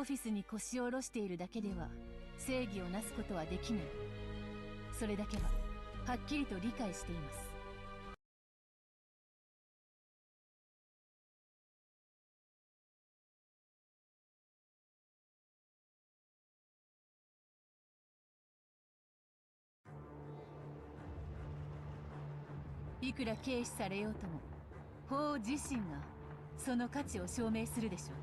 オフィスに腰を下ろしているだけでは正義をなすことはできない。それだけははっきりと理解しています。いくら軽視されようとも法自身がその価値を証明するでしょう。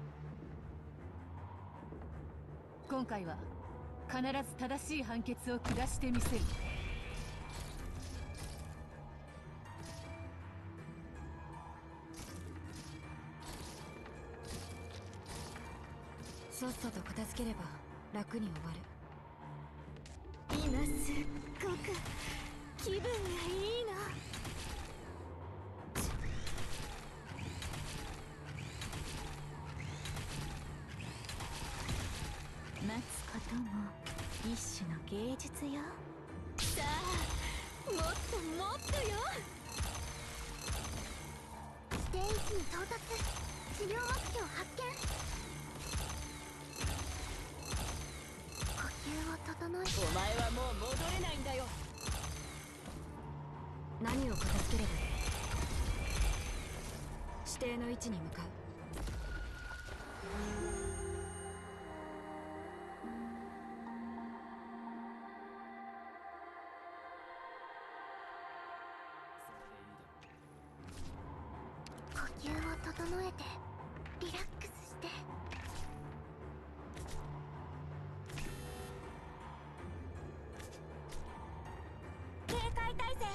今回は必ず正しい判決を下してみせる。さっさと片付ければ楽に終わる。今すっごく気分がいいの。待つことも一種の芸術よ。さあもっともっとよ。地点位置に到達。治療目標発見。呼吸を整えて。お前はもう戻れないんだよ。何を片付ければいい？指定の位置に向かう。呼吸を整えてリラックスして。警戒態勢。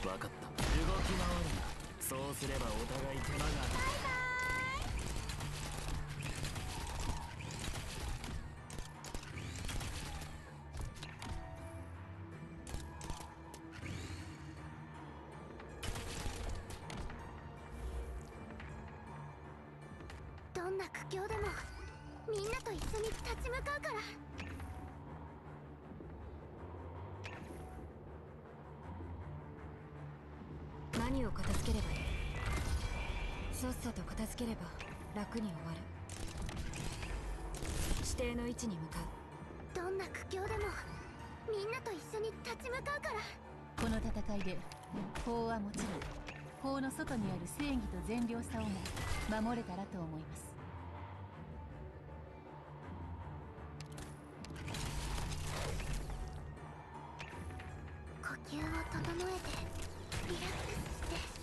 分かった。動き回るな。そうすればお互い手間が。バイバイ。どんな苦境でもみんなと一緒に立ち向かうから。何を片付ければいい？さっさと片付ければ楽に終わる。指定の位置に向かう。どんな苦境でもみんなと一緒に立ち向かうから。この戦いで法はもちろん法の外にある正義と善良さをも守れたらと思います。呼吸を整えてリラックスして。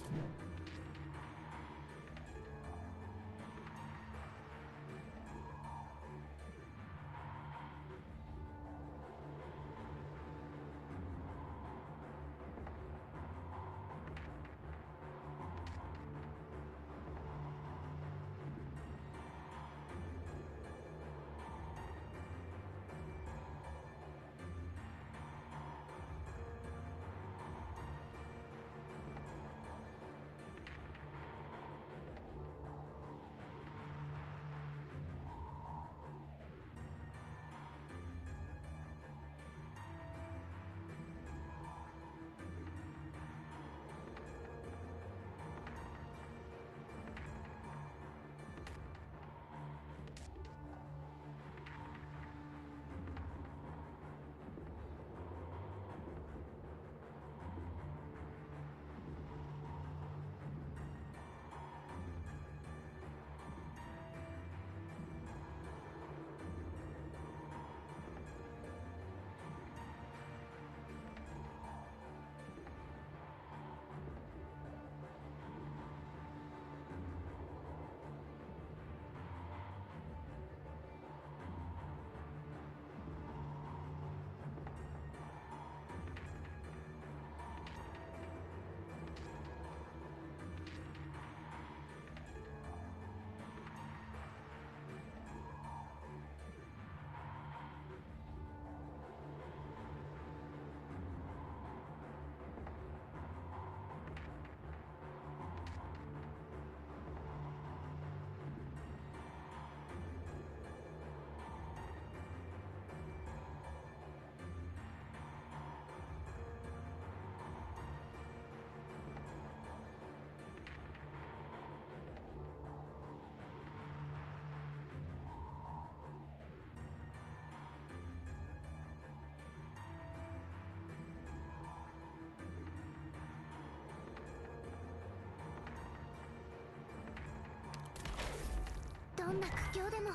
んな苦境でも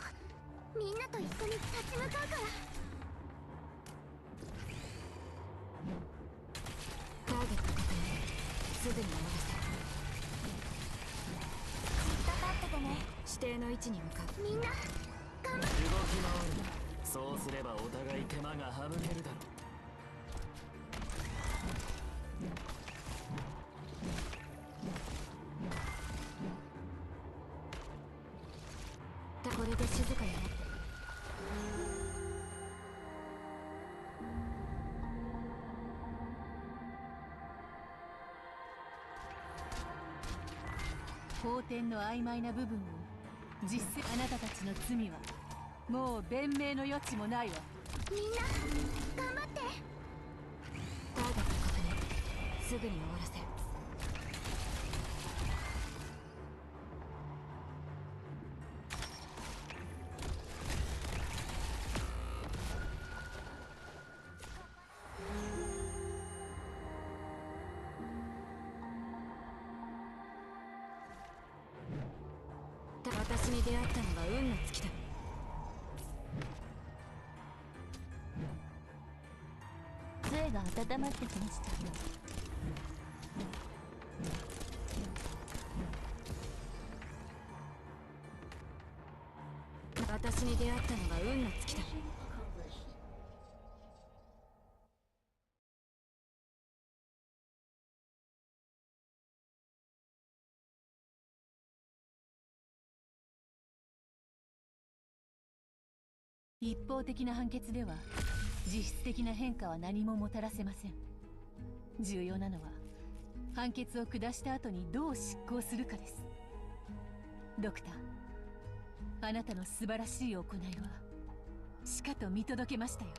みんなと一緒に立ち向かうから。ターゲット確認。すぐに終わらせる。じっと立っててね。指定の位置に向かう。みんな頑張って。動き回るな。そうすればお互い手間が省けるだろう。これで静かになって。法典の曖昧な部分を実践。あなたたちの罪はもう弁明の余地もないわ。みんな頑張って。ターゲット確認。すぐに終わらせる。私に出会ったのが運の尽きだ。杖が温まってきました。私に出会ったのが運の尽きだ。一方的な判決では実質的な変化は何ももたらせません。重要なのは判決を下した後にどう執行するかです。ドクター、あなたの素晴らしい行いはしかと見届けましたよ。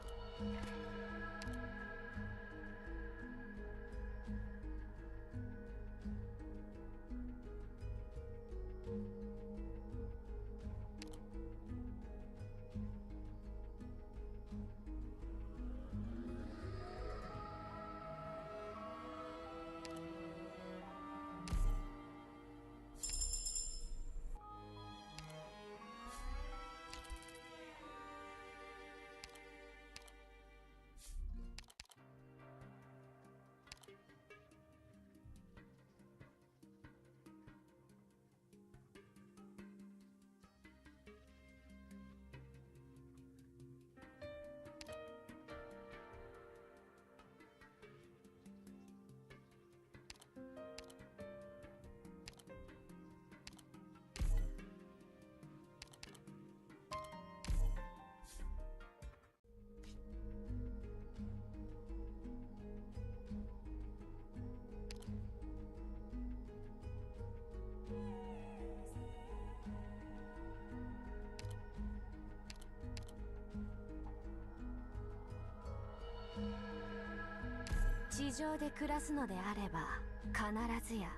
地上で暮らすのであれば必ずや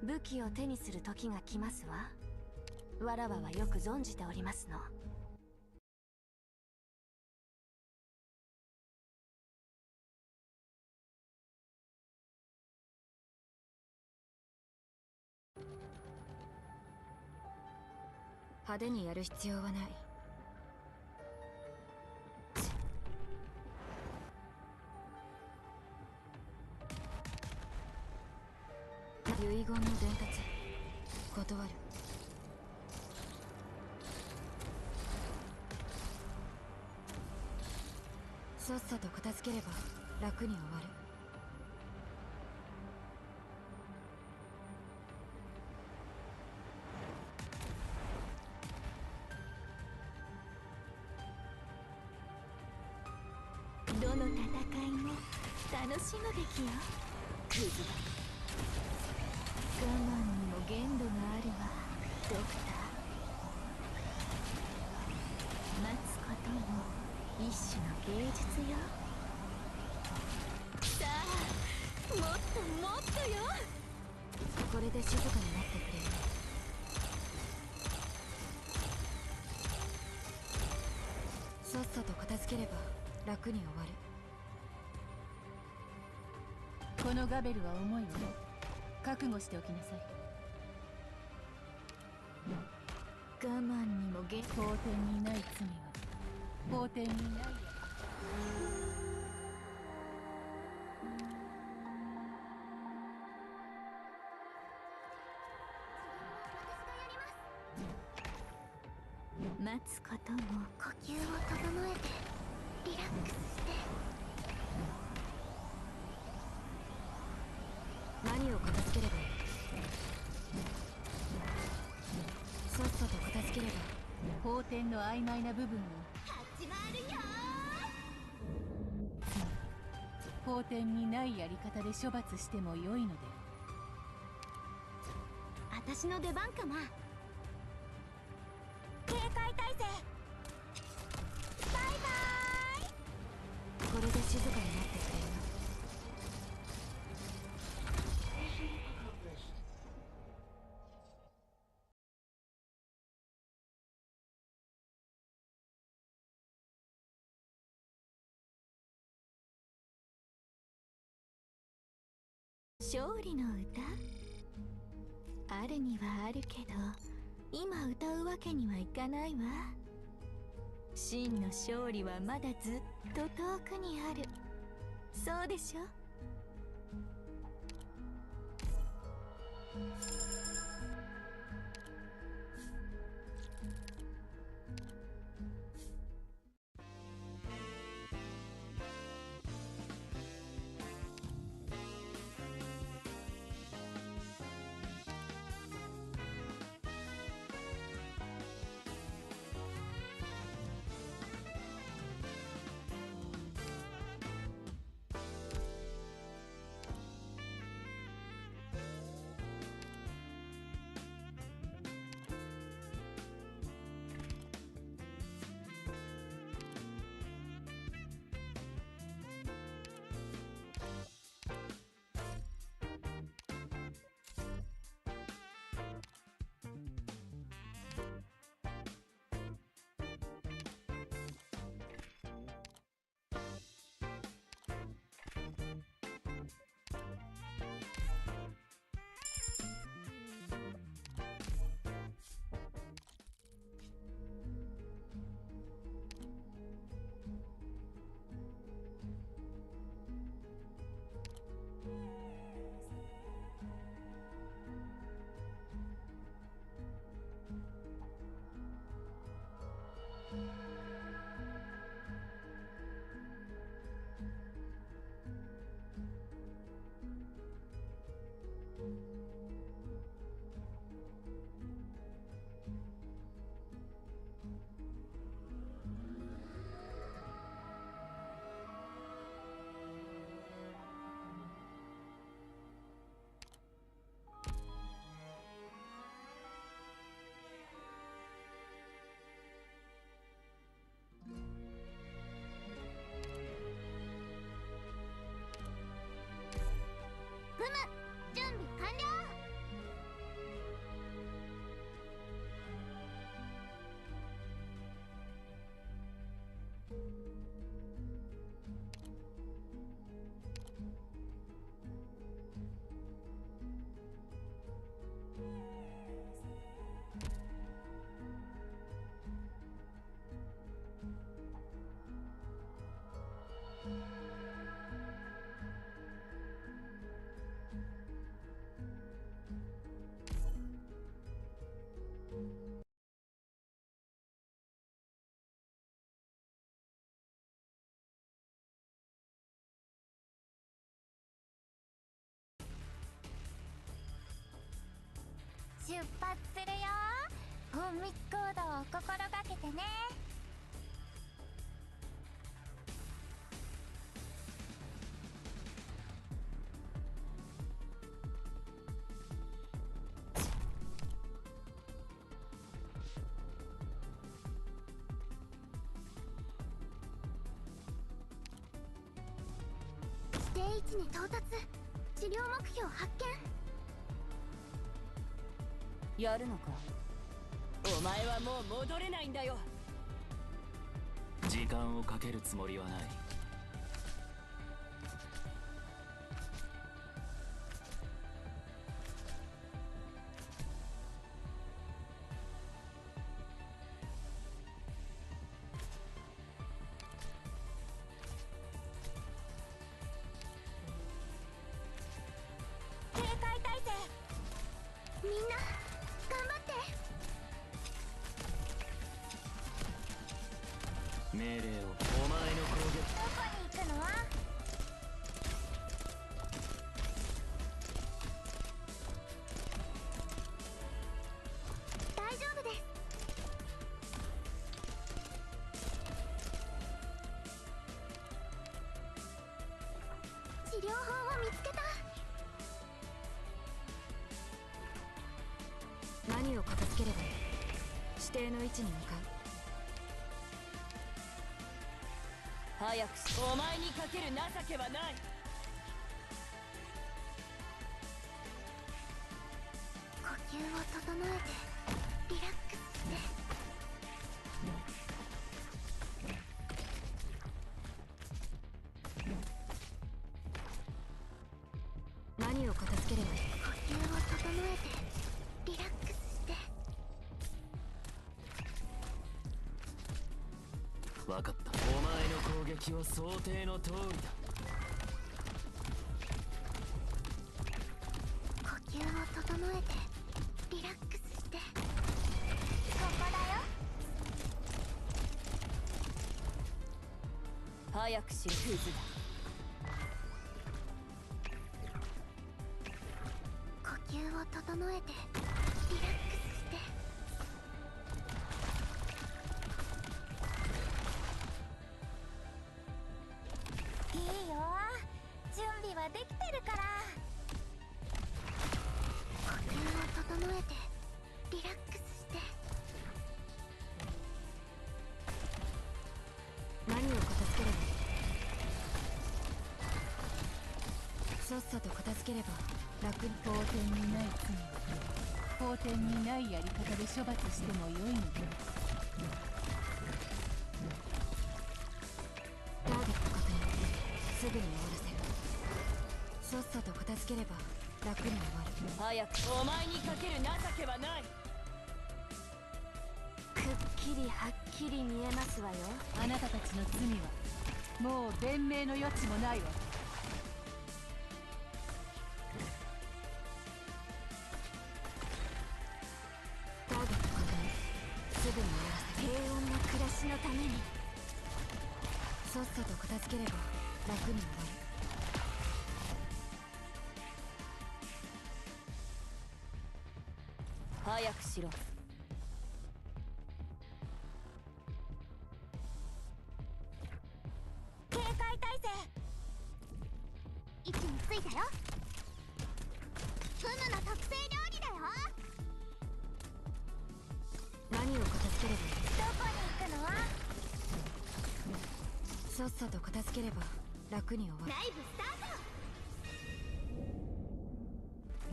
武器を手にする時が来ますわ。わらわはよく存じておりますの。派手にやる必要はない。遺言の伝達断る。さっさと片付ければ楽に終わる。どの戦いも楽しむべきよ。クズだ。我慢にも限度があるわ、ドクター。待つことも一種の芸術よ。さあ、もっともっとよ。これで静かになってくれる。さっさと片付ければ楽に終わる。このガベルは重いわ。覚悟しておきなさい。我慢にも法典にない罪は法典にないや。待つことも呼吸を整えてリラックスして。何を片付ければいい？さっさと片付ければ。法典の曖昧な部分を始まるよつまり法典にないやり方で処罰してもよいので。私の出番かな。警戒態勢。バイバイ。これで静かになってくれる。勝利の歌あるにはあるけど、今歌うわけにはいかないわ。真の勝利はまだずっと遠くにある。そうでしょ？ふむ、準備完了。出発するよ。隠密行動を心がけてね。規定位置に到達。治療目標発見。やるのか？お前はもう戻れないんだよ。時間をかけるつもりはない。みんな頑張って。命令を。お前の攻撃。どこに行くの？大丈夫です。治療法を見つけた。何を片付ければいい？指定の位置に向かう。早くし、お前にかける情けはない。呼吸を整えてリラックスして。何を片付ければいい？呼吸を整えてリラックスして。分かった。お前の攻撃は想定の通りだ。呼吸を整えてリラックスして。ここだよ。早くしろ、クズだ。呼吸を整えてリラックスして。いいよ、準備はできてるから。呼吸を整えてリラックスして。何を片付ければいい？さっさと片付ければ楽に。法典にない罪は法典にないやり方で処罰してもよいのです。ターゲット確認。すぐに終わらせる。さっさと片付ければ楽に終わる。早く、お前にかける情けはない。くっきりはっきり見えますわよ。あなたたちの罪はもう弁明の余地もないわ。ターゲット確認。すぐに終わらせる。平穏な暮らしのために。さっさと片付ければ楽に終わる。早くしろ。警戒態勢。位置についたよ。フムの特製料理だよ。何を片付ければいい？どこに行くの？さっさと片付ければ楽に終わる。ライブスター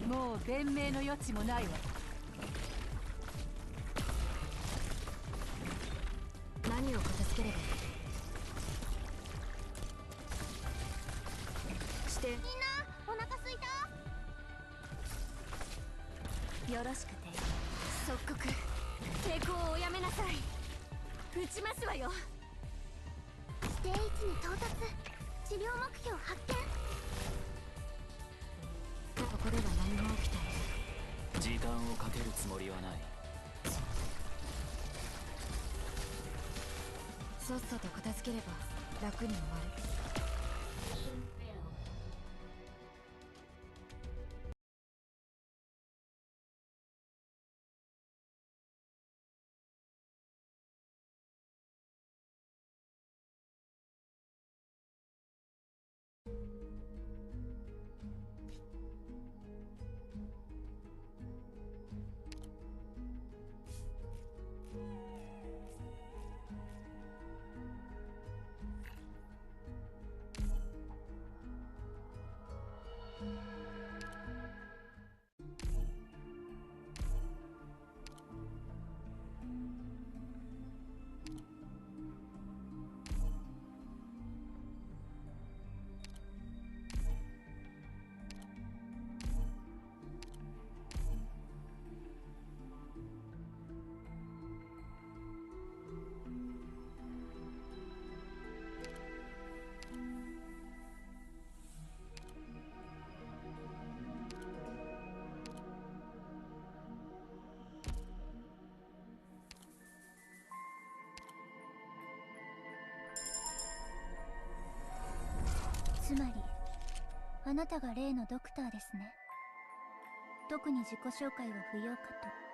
ト。もう弁明の余地もないわ。何を片付ければいい？してみんなお腹すいた？よろしくて。即刻抵抗をおやめなさい。撃ちますわよ。指定位置に到達。治療目標発見。ここでは何も起きていない。時間をかけるつもりはない。さっさと片付ければ楽に終わる。あなたが例のドクターですね。特に自己紹介は不要かと。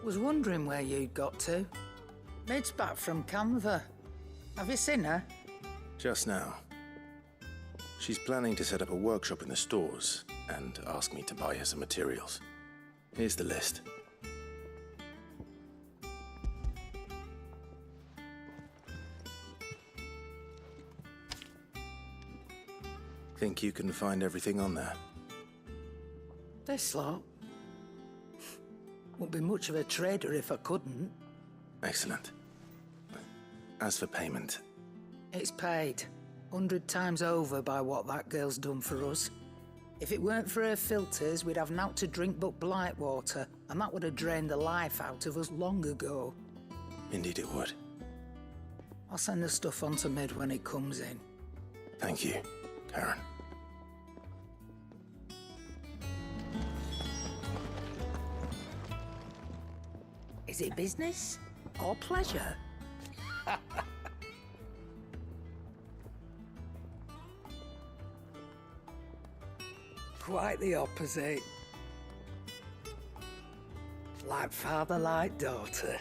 Was wondering where you'd got to. Mid's back from Canva. Have you seen her? Just now. She's planning to set up a workshop in the stores and asked me to buy her some materials. Here's the list. Think you can find everything on there? This lot. Wouldn't be much of a trader if I couldn't. Excellent. As for payment... It's paid. 100 times over by what that girl's done for us. If it weren't for her filters, we'd have naught to drink but blight water, and that would have drained the life out of us long ago. Indeed it would. I'll send the stuff on to Mid when it comes in. Thank you, Karen. Is it business or pleasure? Quite the opposite. Like father, like daughter.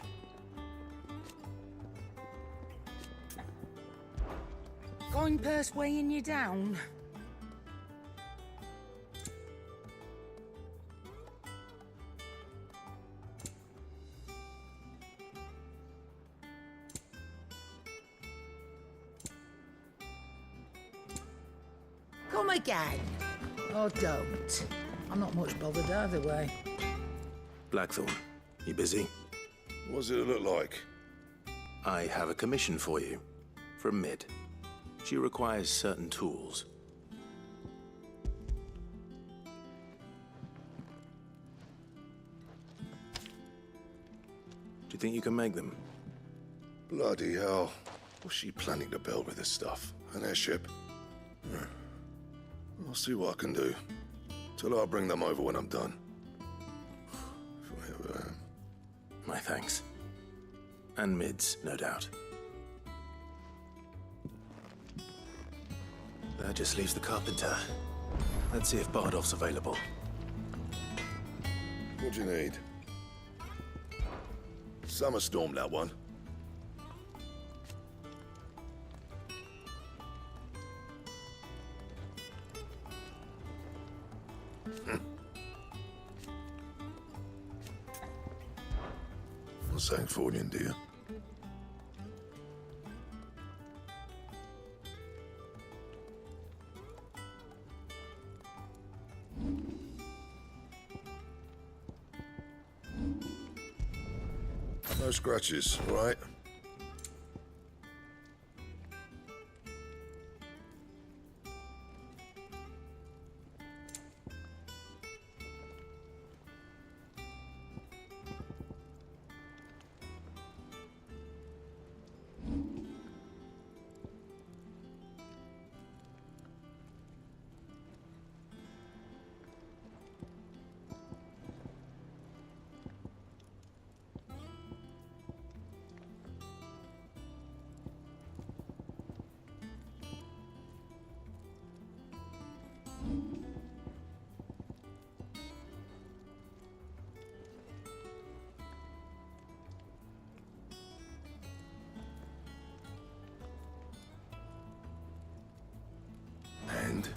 Coin purse weighing you down? Come again. Or don't. I'm not much bothered either way. Blackthorn, you busy? What does it look like? I have a commission for you. From Mid. She requires certain tools. Do you think you can make them? Bloody hell. What's she planning to build with this stuff? An airship? I'll see what I can do. Tell her I'll bring them over when I'm done. If I ever am. My thanks. And Mid's, no doubt. That just leaves the carpenter. Let's see if Bardolph's available. What do you need? Summer storm, that one. What's that for you, dear? No scratches, all right? And?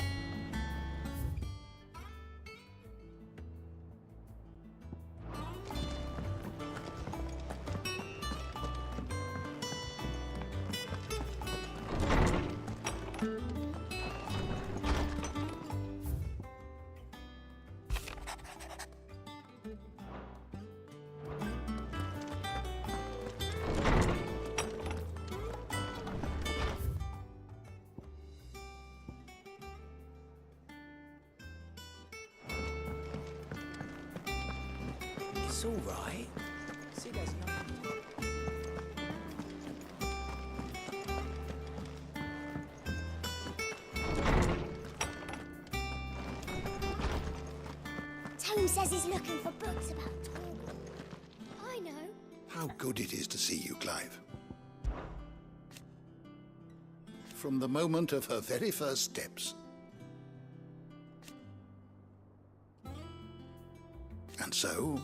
It's all right. See, there's nothing. Tone says he's looking for books about Torgal. I know. How good it is to see you, Clive. From the moment of her very first steps. And so,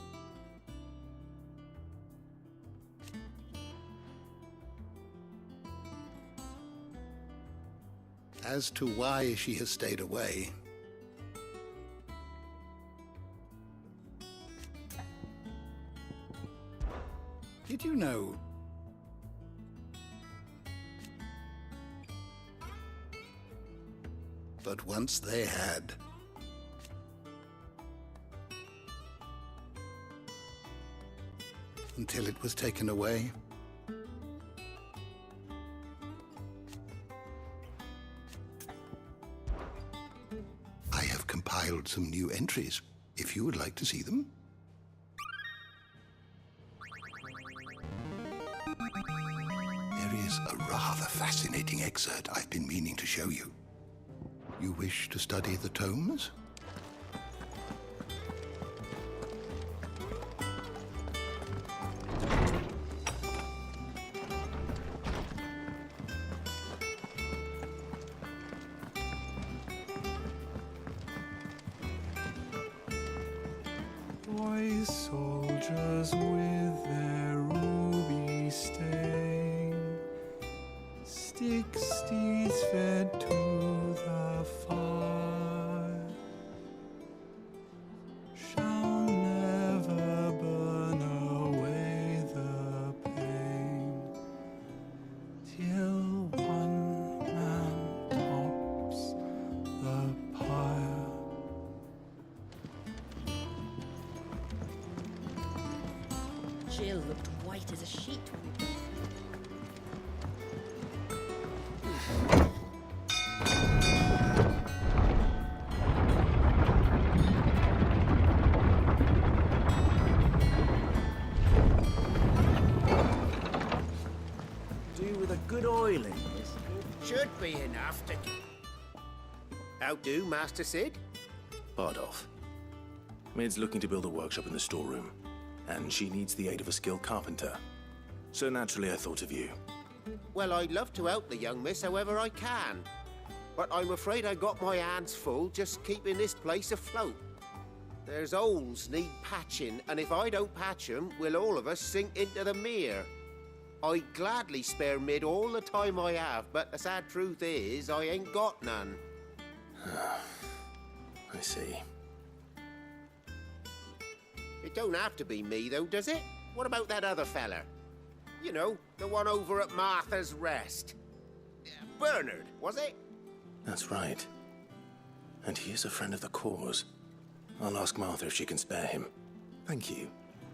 as to why she has stayed away, did you know but once they had until it was taken away? compiled some new entries, if you would like to see them. There is a rather fascinating excerpt I've been meaning to show you. You wish to study the tomes? Boys, soldiers with their ruby stain, stick steeds fed to the fire, shall never burn away the pain, till one man tops the pyre. Jill looked white as a sheet. Do with a good oiling, miss. Should be enough to... How do, Master Sid? Bardolph. Mid's looking to build a workshop in the storeroom, and she needs the aid of a skilled carpenter. So naturally I thought of you. Well, I'd love to help the young miss however I can. But I'm afraid I got my hands full just keeping this place afloat. There's holes need patching, and if I don't patch 'em, we'll all of us sink into the mere. I'd gladly spare Mid all the time I have, but the sad truth is, I ain't got none. I see. It don't have to be me, though, does it? What about that other fella? You know, the one over at Martha's Rest. Bernard, was it? That's right. And he is a friend of the cause. I'll ask Martha if she can spare him. Thank you,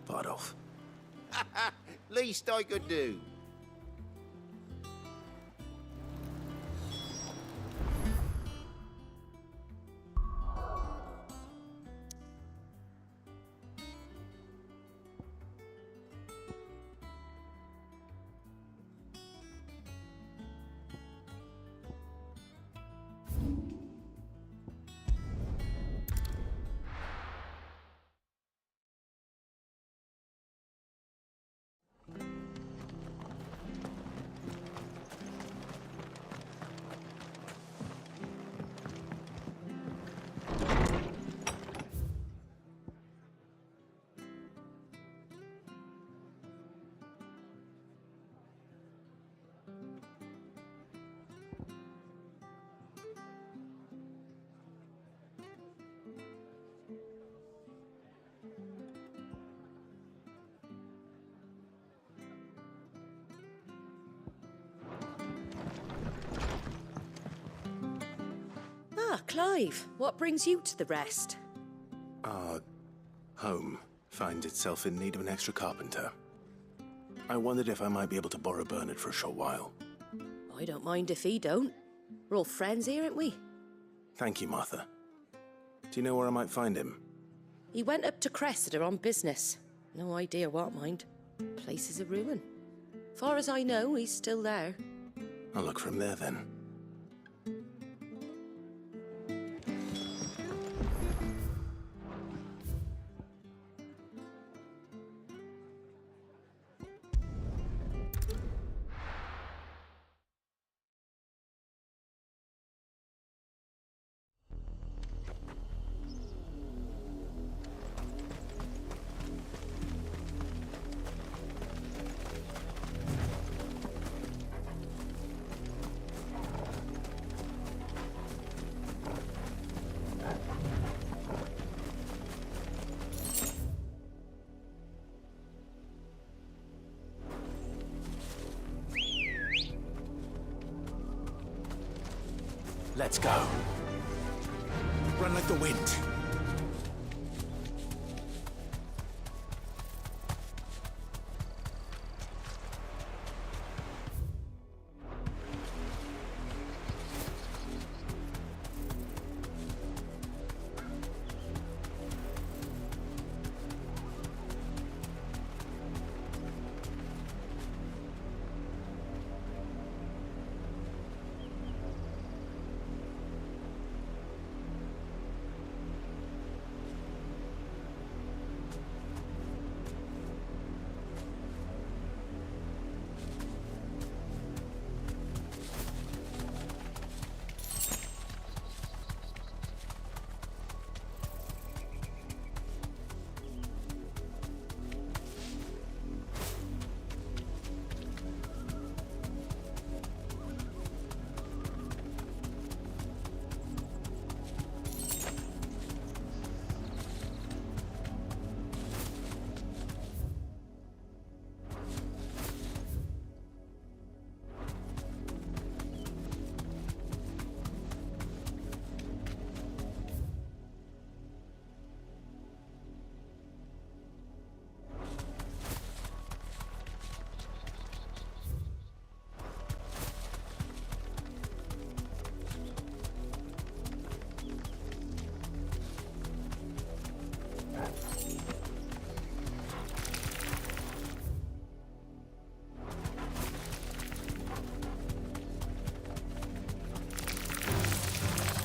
Bardolph. Least I could do. Ah, Clive, what brings you to the Rest? Our home finds itself in need of an extra carpenter. I wondered if I might be able to borrow Bernard for a short while. I don't mind if he don't. We're all friends here, aren't we? Thank you, Martha. Do you know where I might find him? He went up to Cressida on business. No idea what, mind. Place is a ruin. Far as I know, he's still there. I'll look for him there, then. Let's go. Run like the wind.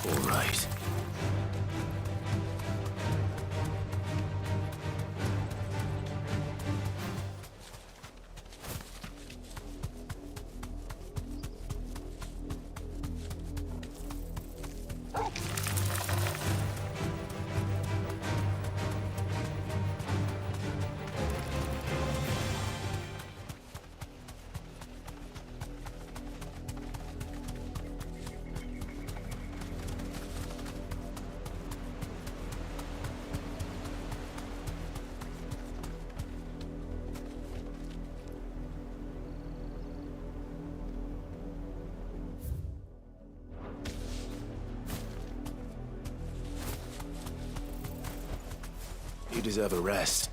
All right. You deserve a rest.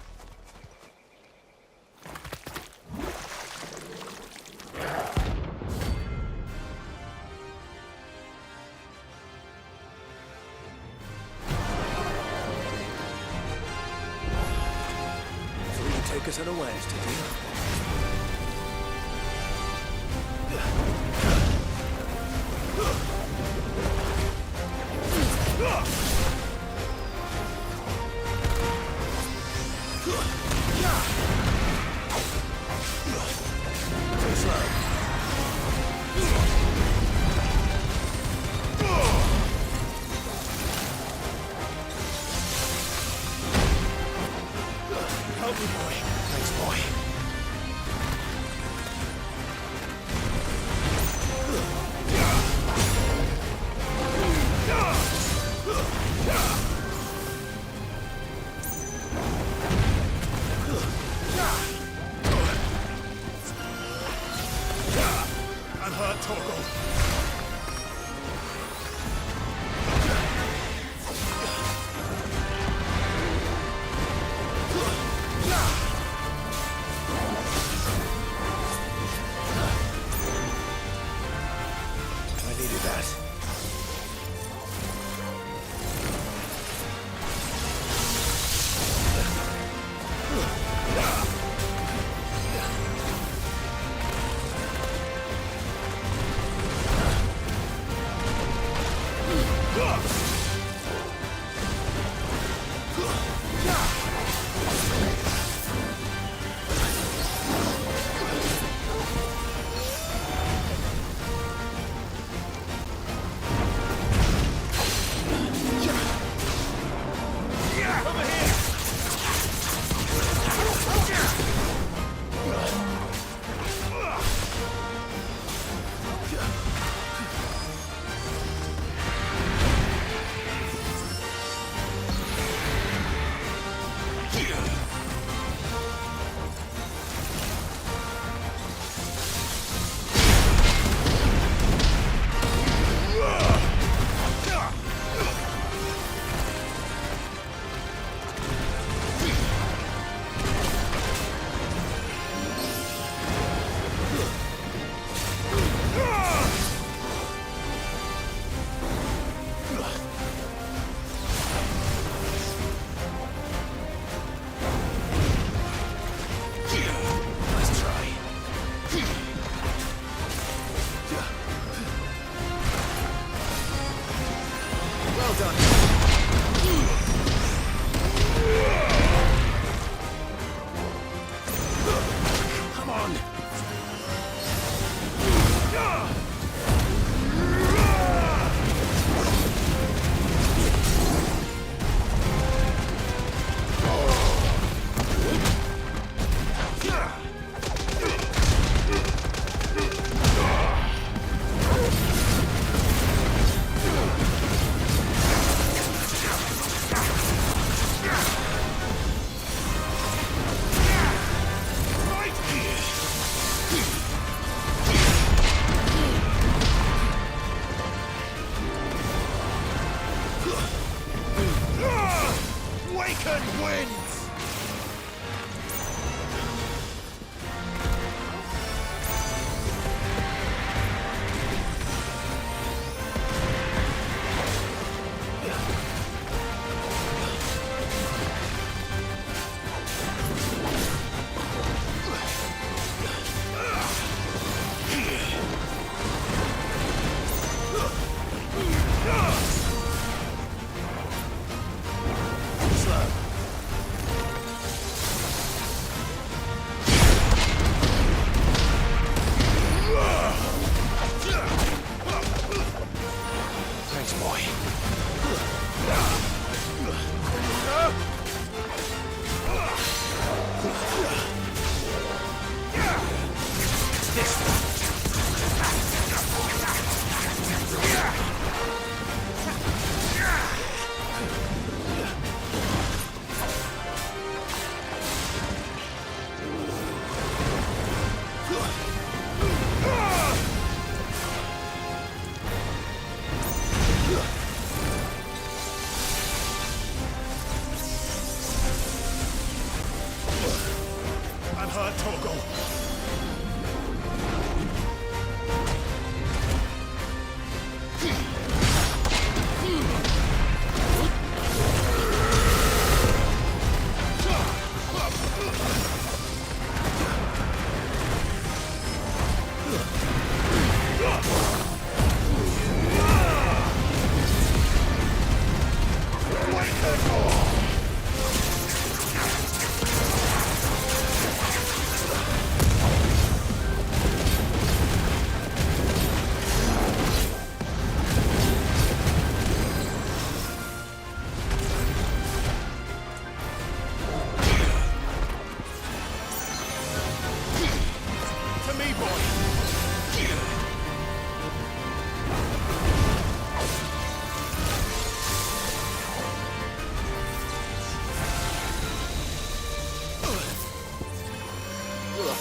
So you take us unawares, did you? Help me, boy. Thanks, boy. I'm hurt, Torgal. I needed that. Well done. Come on. Waken wins! boy. I'm hurt, Torgal.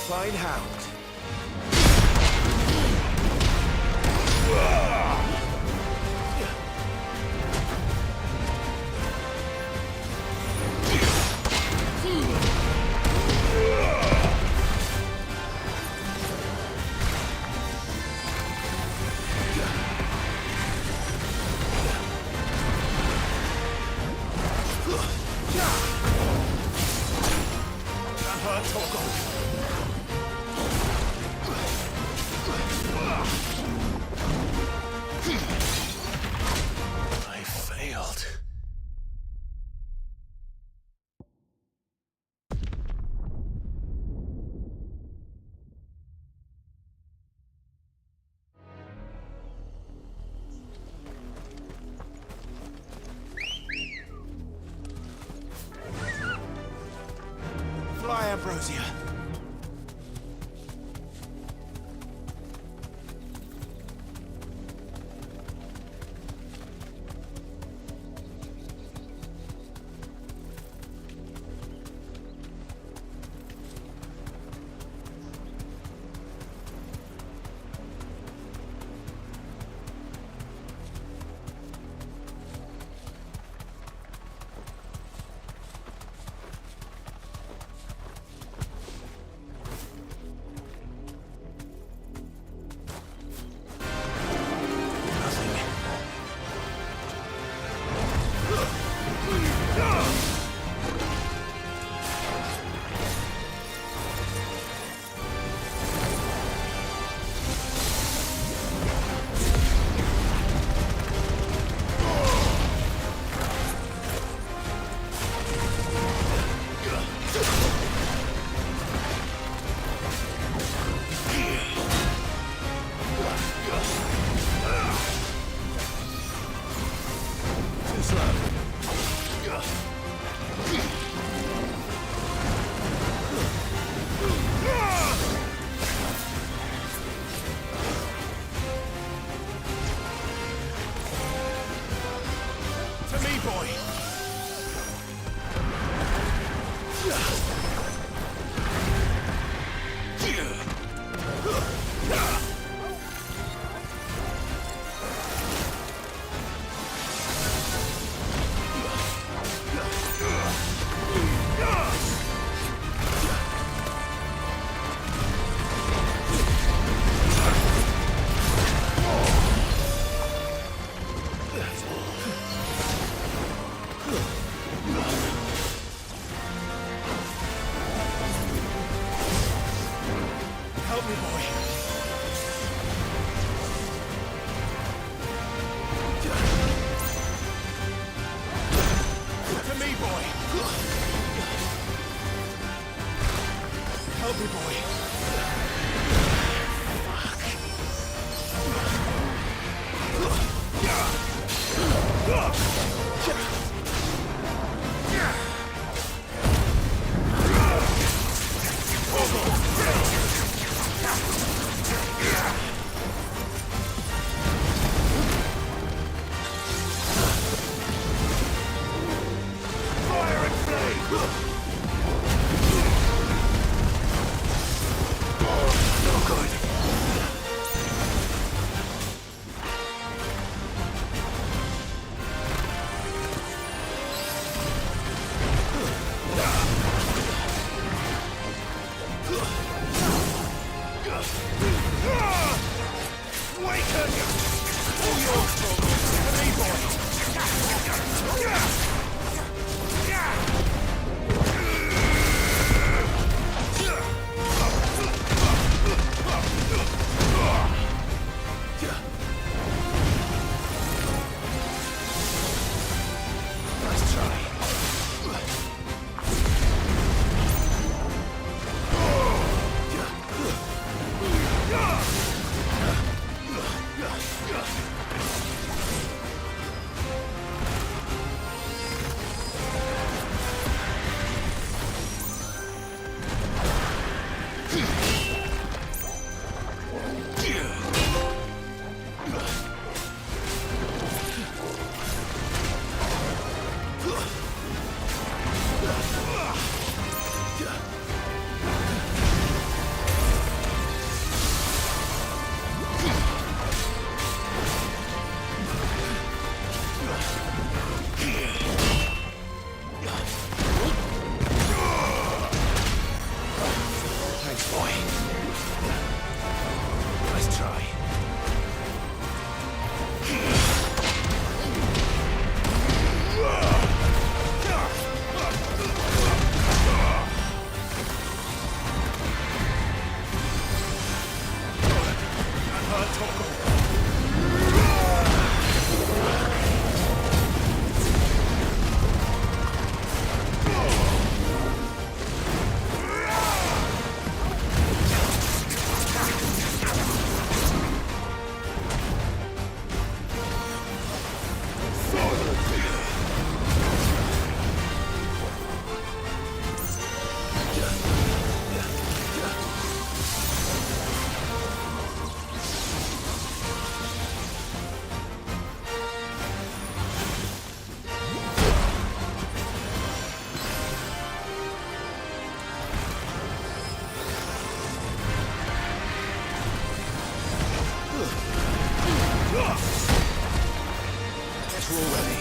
Fine hound. I'm hurt, Torgal. I failed. Fly, Ambrosia. Help me, boy. Fuck. closer already.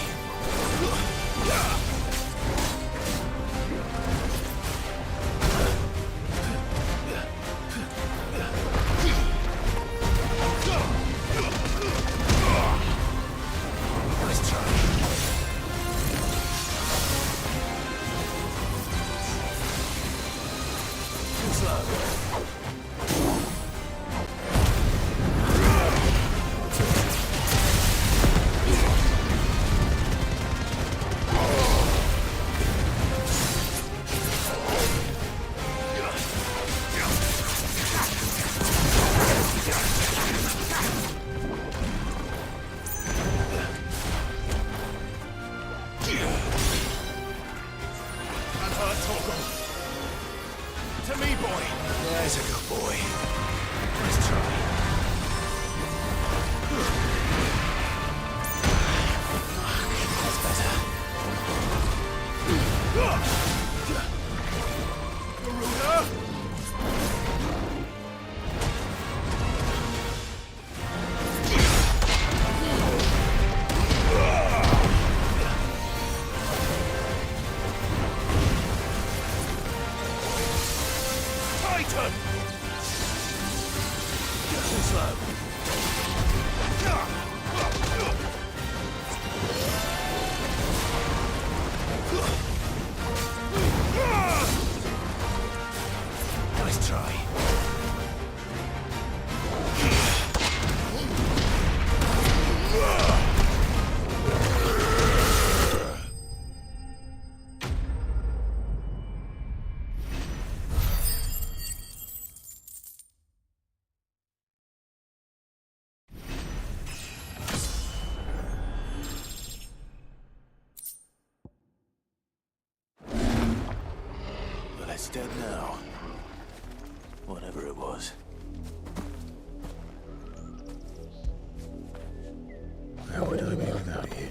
Nice try. Too slow. To me, boy. There's a good boy. Nice try. That's better. Garuda! Titan! Too slow. Nice try. Well, it's dead now. Whatever it was. How would I be without you?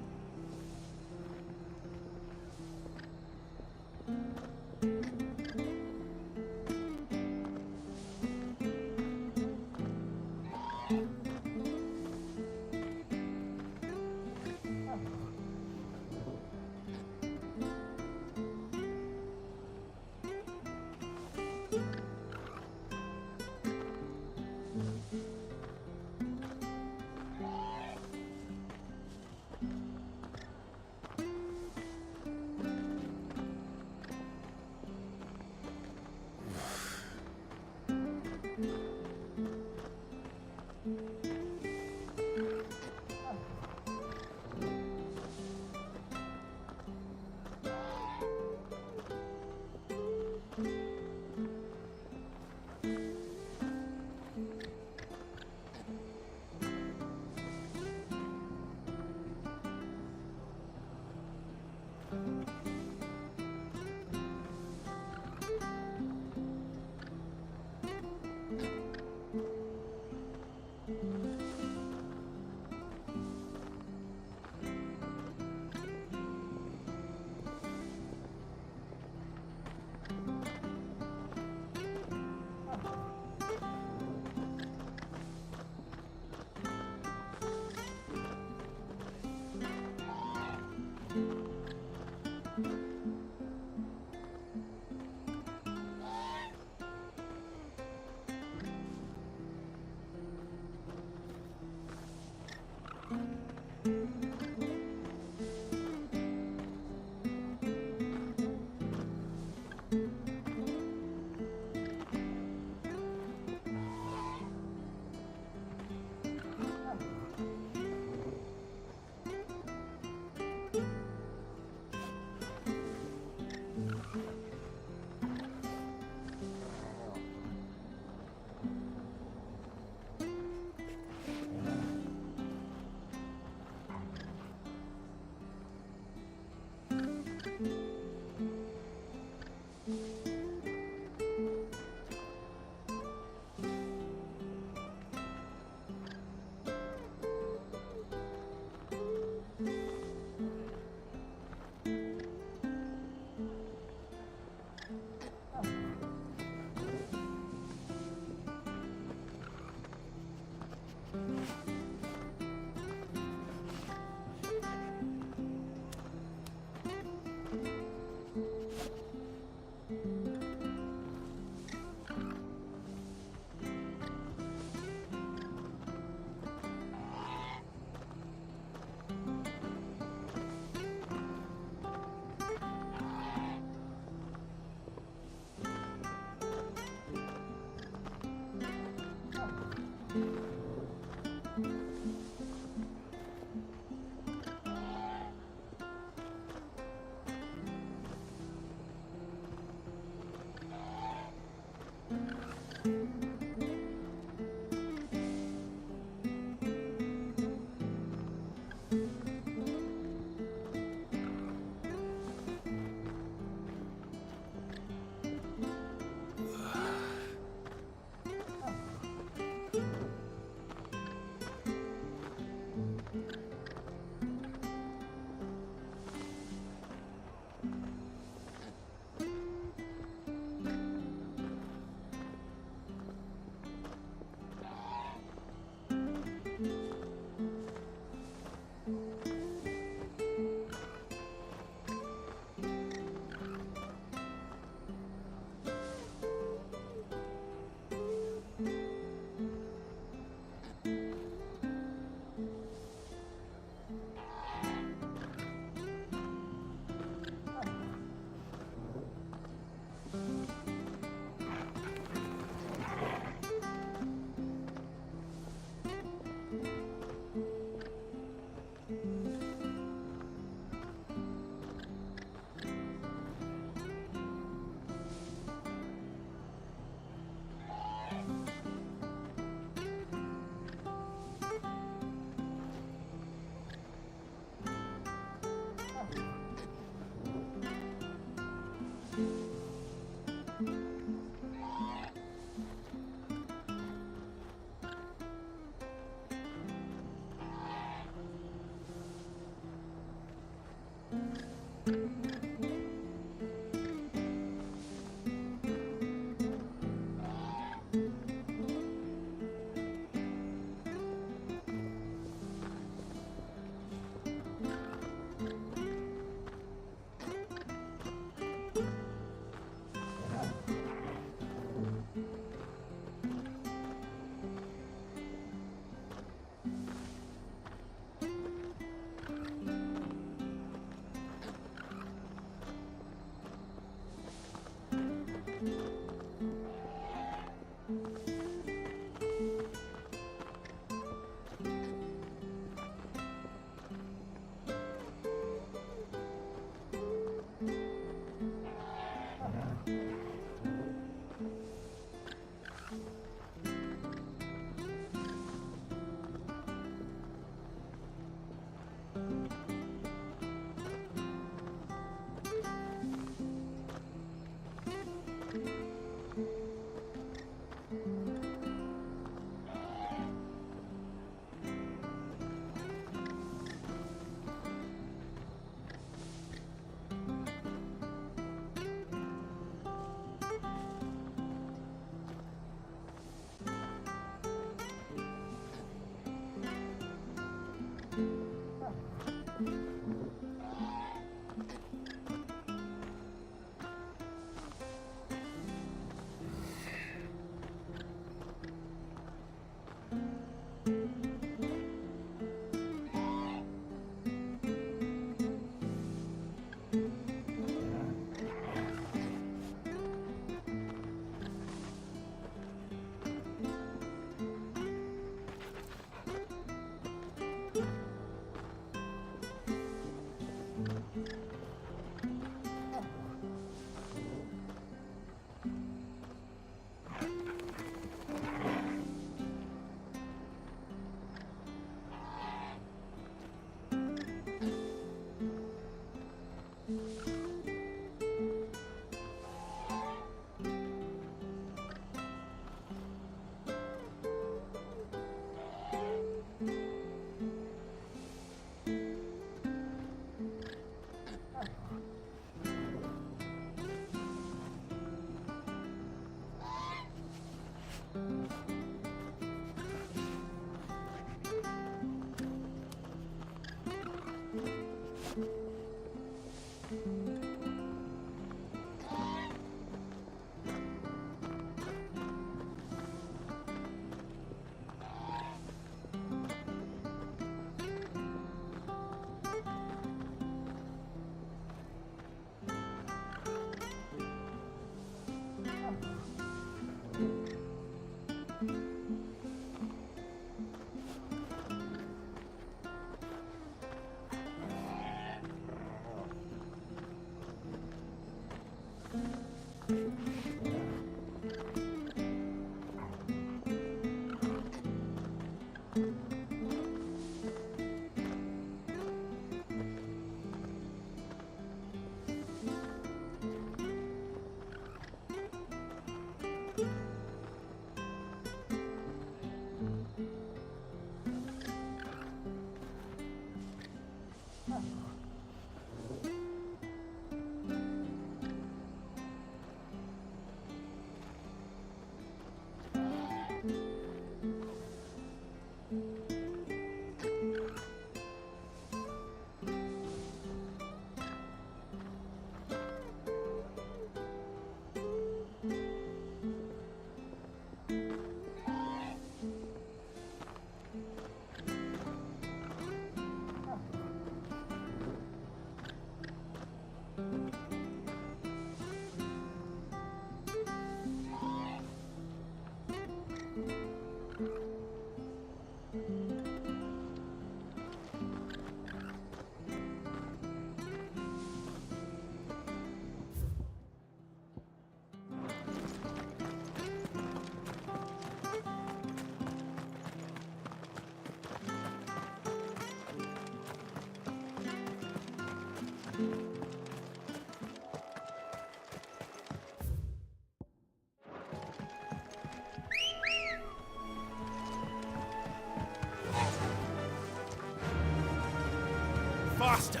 Faster!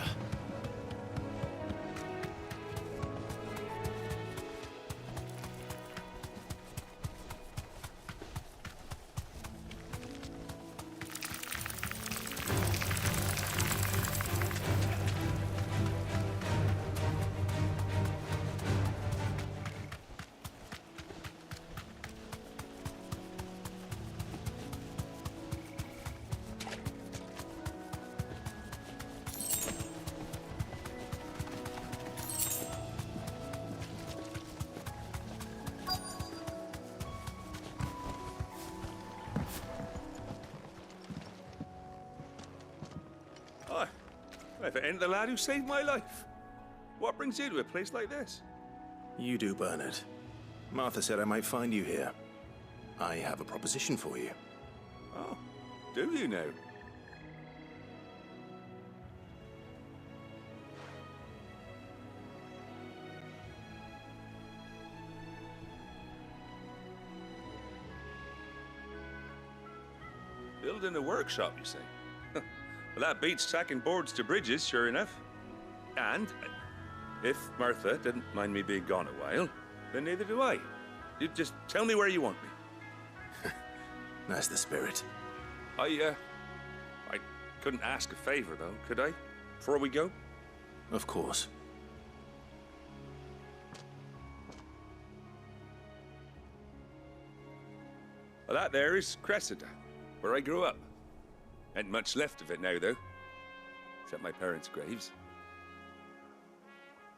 If it ain't the lad who saved my life. What brings you to a place like this? You do, Bernard. Martha said I might find you here. I have a proposition for you. Oh, do you now? Building a workshop, you say? Well, that beats tacking boards to bridges, sure enough. And if Martha didn't mind me being gone a while, then neither do I. You just tell me where you want me. That's the spirit. I couldn't ask a favor, though, could I? Before we go? Of course. Well, that there is Cressida, where I grew up. Ain't much left of it now, though. Except my parents' graves.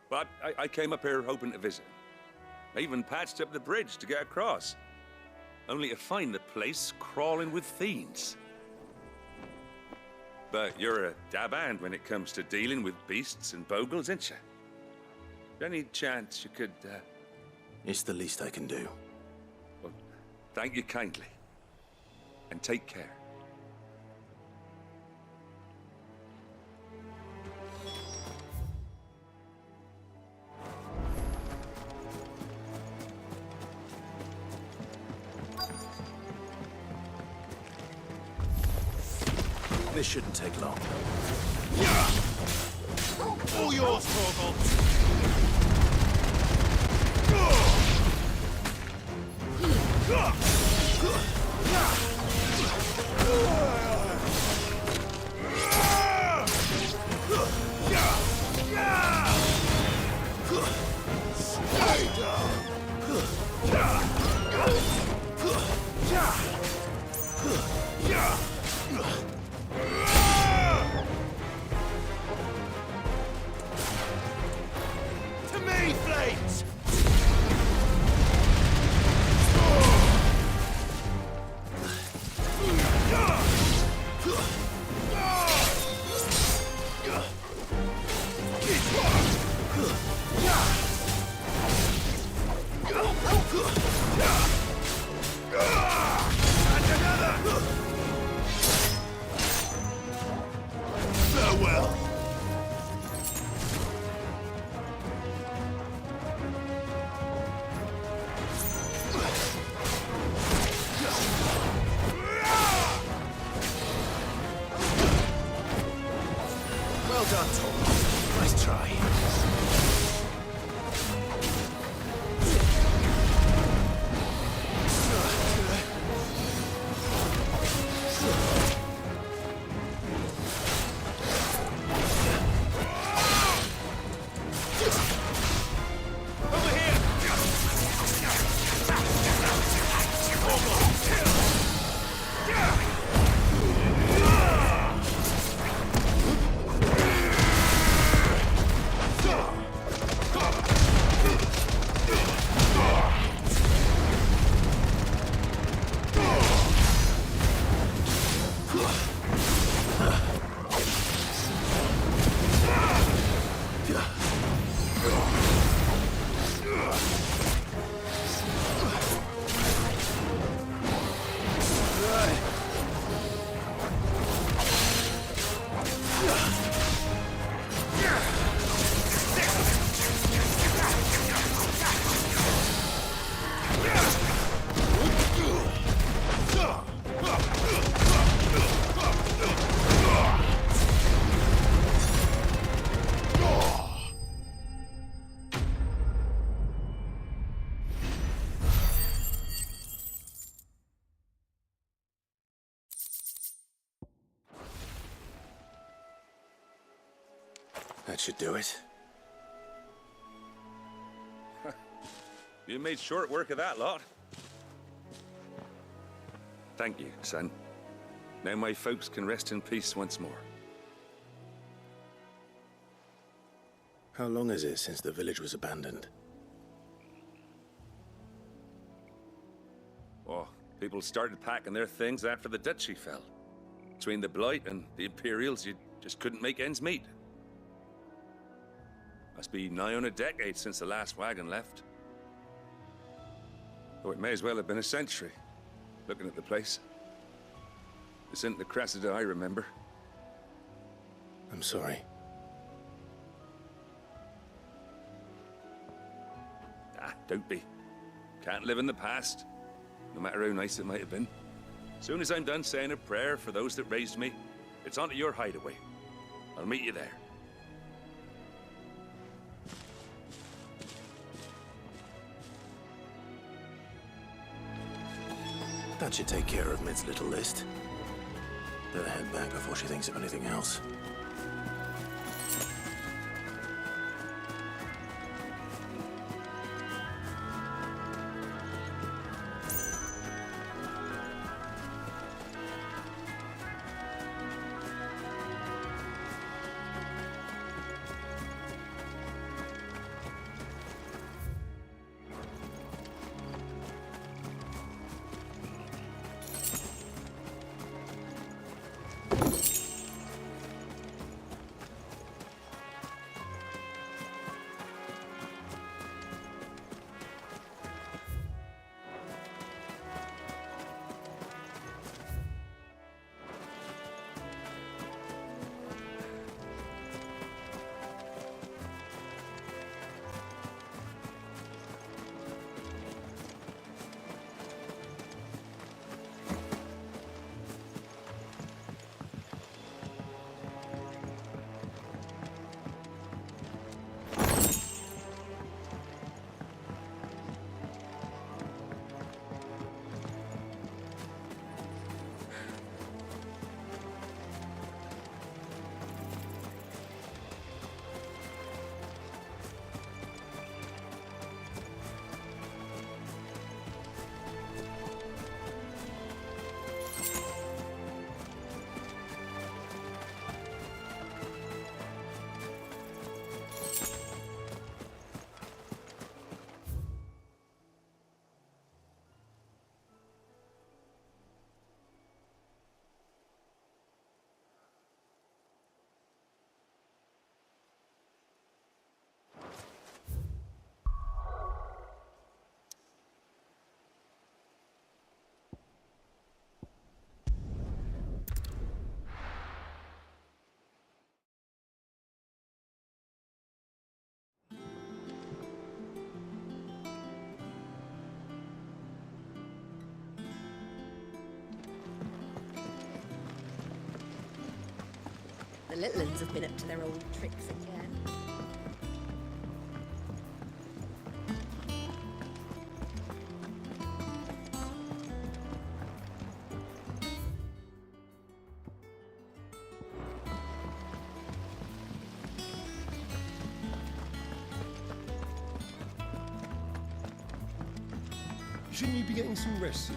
But I came up here hoping to visit. I even patched up the bridge to get across. Only to find the place crawling with fiends. But you're a dab hand when it comes to dealing with beasts and bogles, ain't you? Any chance you could, It's the least I can do. Well, thank you kindly. And take care. This shouldn't take long. All yours, Torgal! To me, Blades! That should do it. You made short work of that lot. Thank you, son. Now my folks can rest in peace once more. How long is it since the village was abandoned? Oh, people started packing their things after the duchy fell. Between the Blight and the Imperials, you just couldn't make ends meet. Must be nigh on a decade since the last wagon left. Oh, it may as well have been a century, looking at the place. This isn't the Cressida I remember. I'm sorry. Ah, don't be. Can't live in the past, no matter how nice it might have been. Soon as I'm done saying a prayer for those that raised me, it's on to your hideaway. I'll meet you there. That should take care of Mid's little list. Better head back before she thinks of anything else. The little ones have been up to their old tricks again. Shouldn't you be getting some rest soon?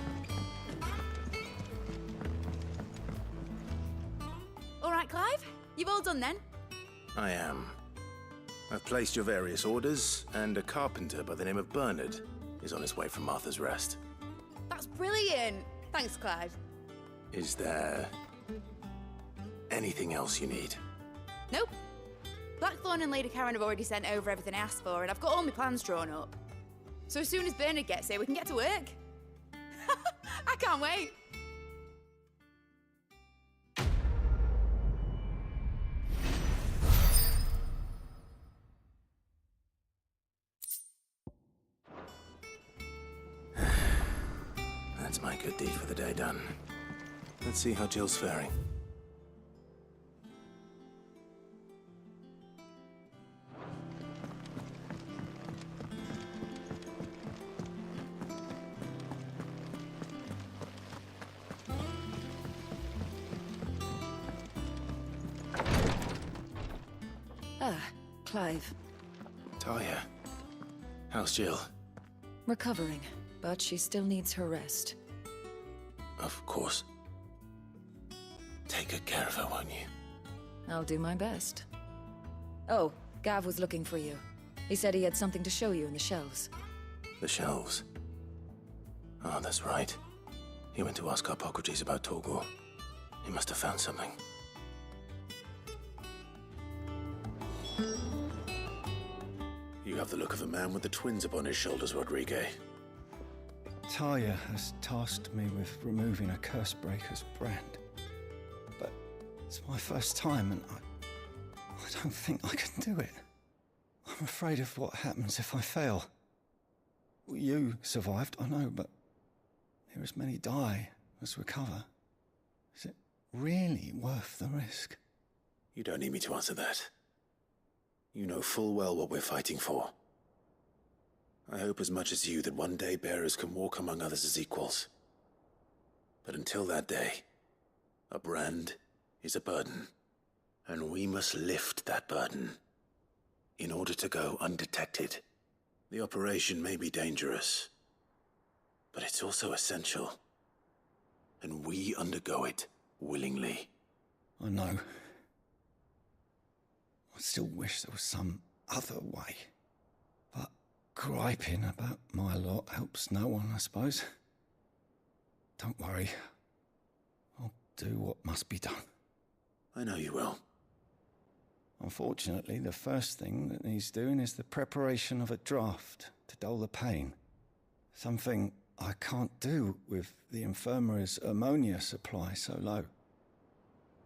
All right, Clive? You've all done then? I am. I've placed your various orders, and a carpenter by the name of Bernard is on his way from Martha's Rest. That's brilliant. Thanks, Clive. Is there anything else you need? Nope. Blackthorn and Lady Karen have already sent over everything I asked for, and I've got all my plans drawn up. So as soon as Bernard gets here, we can get to work. I can't wait. That's my good deed for the day done. Let's see how Jill's faring. Ah, Clive. Talia. How's Jill? Recovering, but she still needs her rest. Of course. Take good care of her, won't you? I'll do my best. Oh, Gav was looking for you. He said he had something to show you in the shelves. The shelves. Oh, that's right. He went to ask Harpocrates about Torgor. He must have found something. You have the look of a man with the twins upon his shoulders, Rodrigue. Talia has tasked me with removing a Cursebreaker's brand. But it's my first time, and I don't think I can do it. I'm afraid of what happens if I fail. You survived, I know, but there as many die as recover. Is it really worth the risk? You don't need me to answer that. You know full well what we're fighting for. I hope as much as you that one day bearers can walk among others as equals. But until that day, a brand is a burden, and we must lift that burden in order to go undetected. The operation may be dangerous, but it's also essential, and we undergo it willingly. I know. I still wish there was some other way. But griping about my lot helps no one, I suppose. Don't worry. I'll do what must be done. I know you will. Unfortunately, the first thing that needs doing is the preparation of a draft to dull the pain. Something I can't do with the infirmary's ammonia supply so low.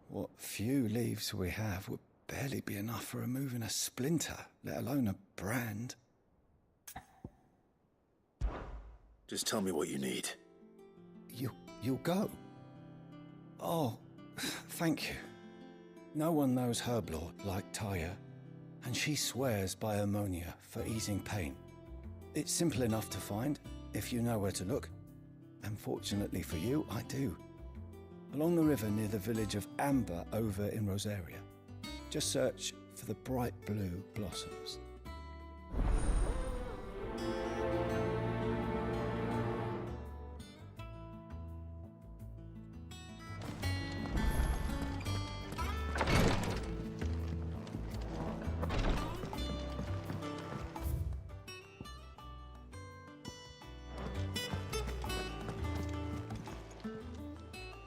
What few leaves we have would barely be enough for removing a splinter, let alone a brand. Just tell me what you need. You'll go? Oh, thank you. No one knows Herblord like Talia, and she swears by ammonia for easing pain. It's simple enough to find, if you know where to look. And fortunately for you, I do. Along the river near the village of Amber over in Rosaria. Just search for the bright blue blossoms.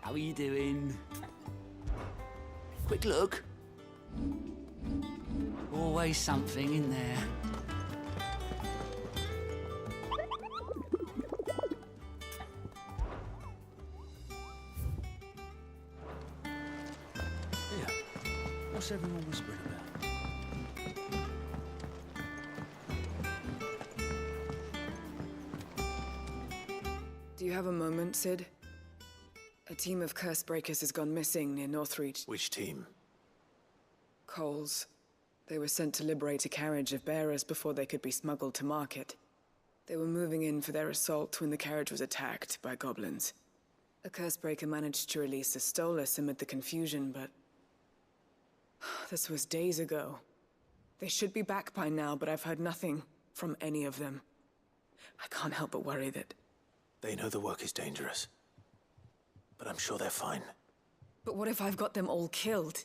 How are you doing? Quick look. Always something in there. Here, what's everyone whispering about? Do you have a moment, Sid? A team of Cursebreakers has gone missing near Northreach. Which team? Coles. They were sent to liberate a carriage of bearers before they could be smuggled to market. They were moving in for their assault when the carriage was attacked by goblins. A Cursebreaker managed to release a Stolas amid the confusion, but... this was days ago. They should be back by now, but I've heard nothing from any of them. I can't help but worry that... They know the work is dangerous, but I'm sure they're fine. But what if I've got them all killed?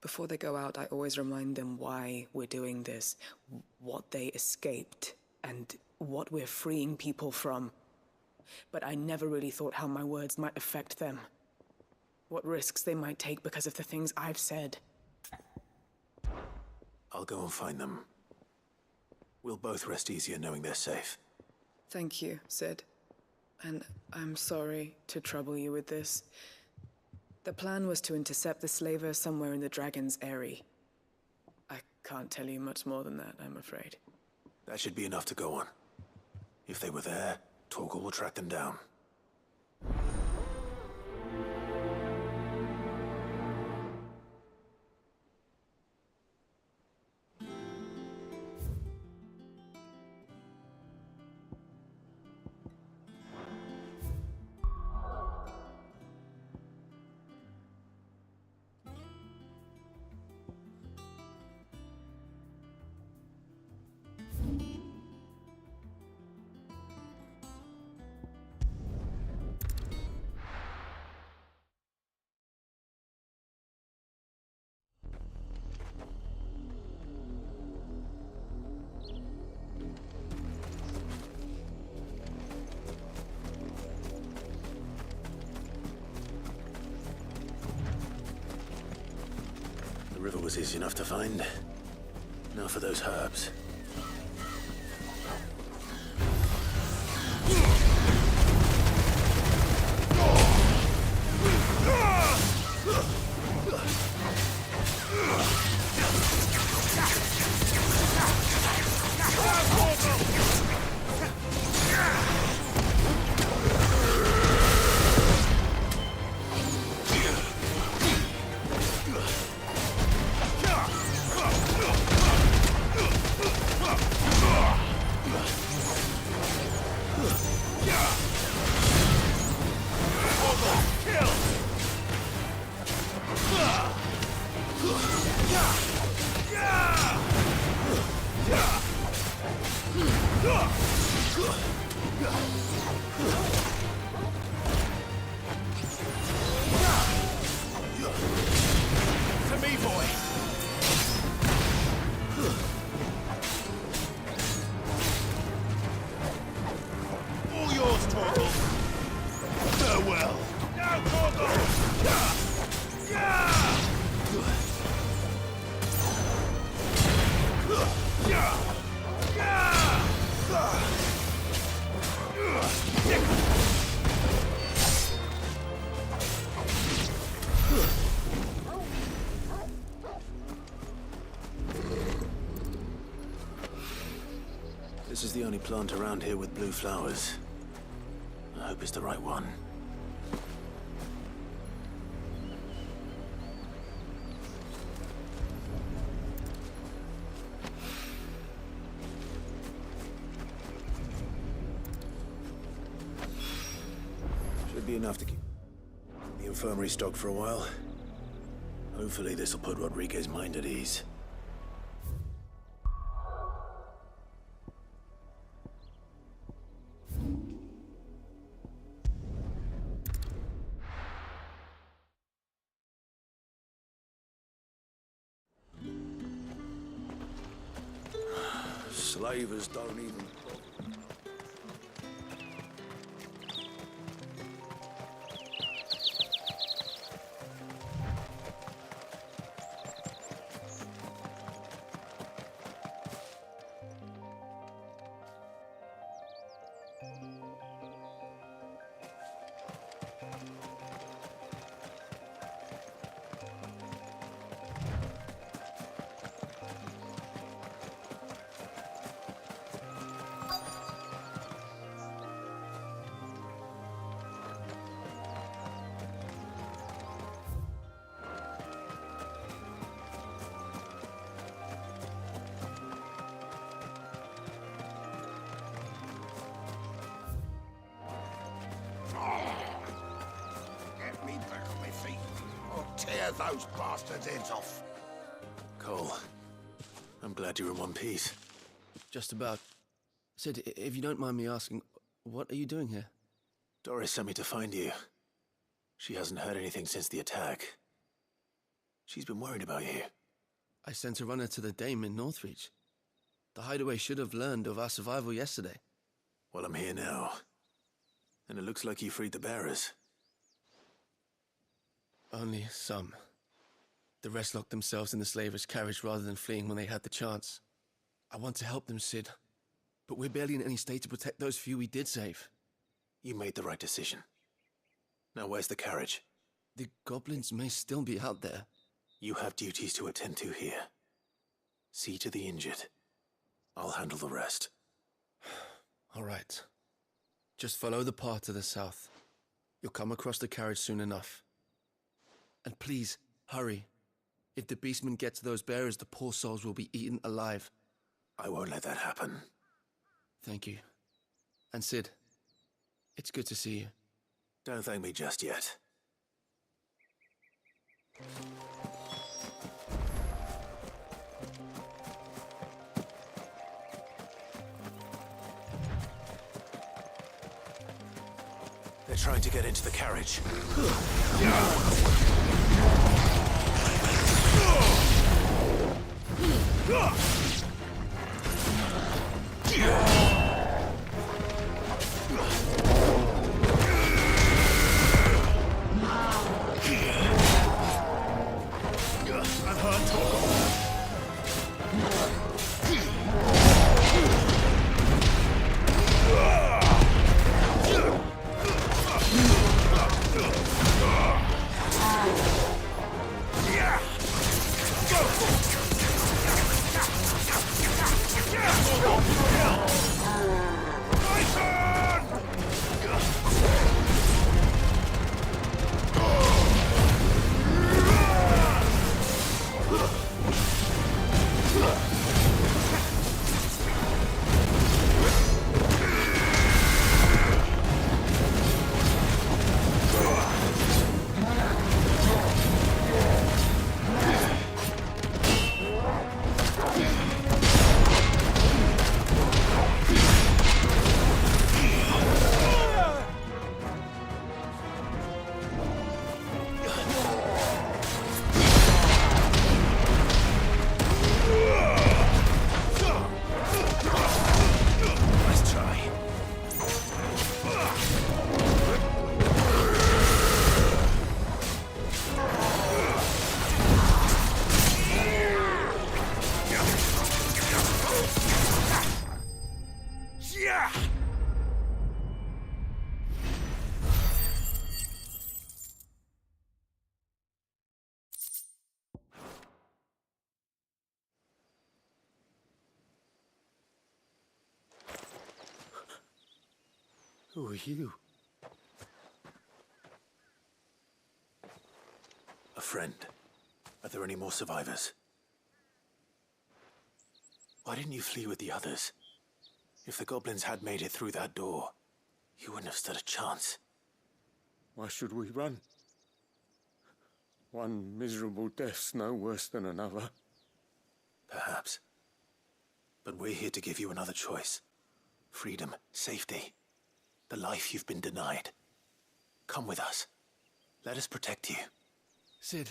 Before they go out, I always remind them why we're doing this, what they escaped, and what we're freeing people from. But I never really thought how my words might affect them. What risks they might take because of the things I've said. I'll go and find them. We'll both rest easier knowing they're safe. Thank you, Sid. And I'm sorry to trouble you with this. The plan was to intercept the slaver somewhere in the Dragon's Eyrie. I can't tell you much more than that, I'm afraid. That should be enough to go on. If they were there, Torgal will track them down. was easy enough to find. Now for those herbs. To me, boy! All yours, Torgal! Farewell! Now, Torgal! This is the only plant around here with blue flowers. I hope it's the right one. Should be enough to keep the infirmary stocked for a while. Hopefully this'll put Rodriguez's mind at ease. Slavers don't even... Get me back on my feet, or tear those bastards' heads off. Cole, I'm glad you're in one piece. Just about. Sid, if you don't mind me asking, what are you doing here? Doris sent me to find you. She hasn't heard anything since the attack. She's been worried about you. I sent a runner to the Dame in Northreach. The hideaway should have learned of our survival yesterday. Well, I'm here now. And it looks like you freed the bearers. Only some. The rest locked themselves in the slaver's carriage rather than fleeing when they had the chance. I want to help them, Sid. But we're barely in any state to protect those few we did save. You made the right decision. Now where's the carriage? The goblins may still be out there. You have duties to attend to here. See to the injured. I'll handle the rest. All right. Just follow the path to the south. You'll come across the carriage soon enough. And please, hurry. If the beastmen get to those bearers, the poor souls will be eaten alive. I won't let that happen. Thank you. And Sid, it's good to see you. Don't thank me just yet. They're trying to get into the carriage. I've heard talk of Yeah! Who are you? A friend. Are there any more survivors? Why didn't you flee with the others? If the goblins had made it through that door, you wouldn't have stood a chance. Why should we run? One miserable death's no worse than another. Perhaps. But we're here to give you another choice. Freedom, safety, the life you've been denied. Come with us. Let us protect you. Sid,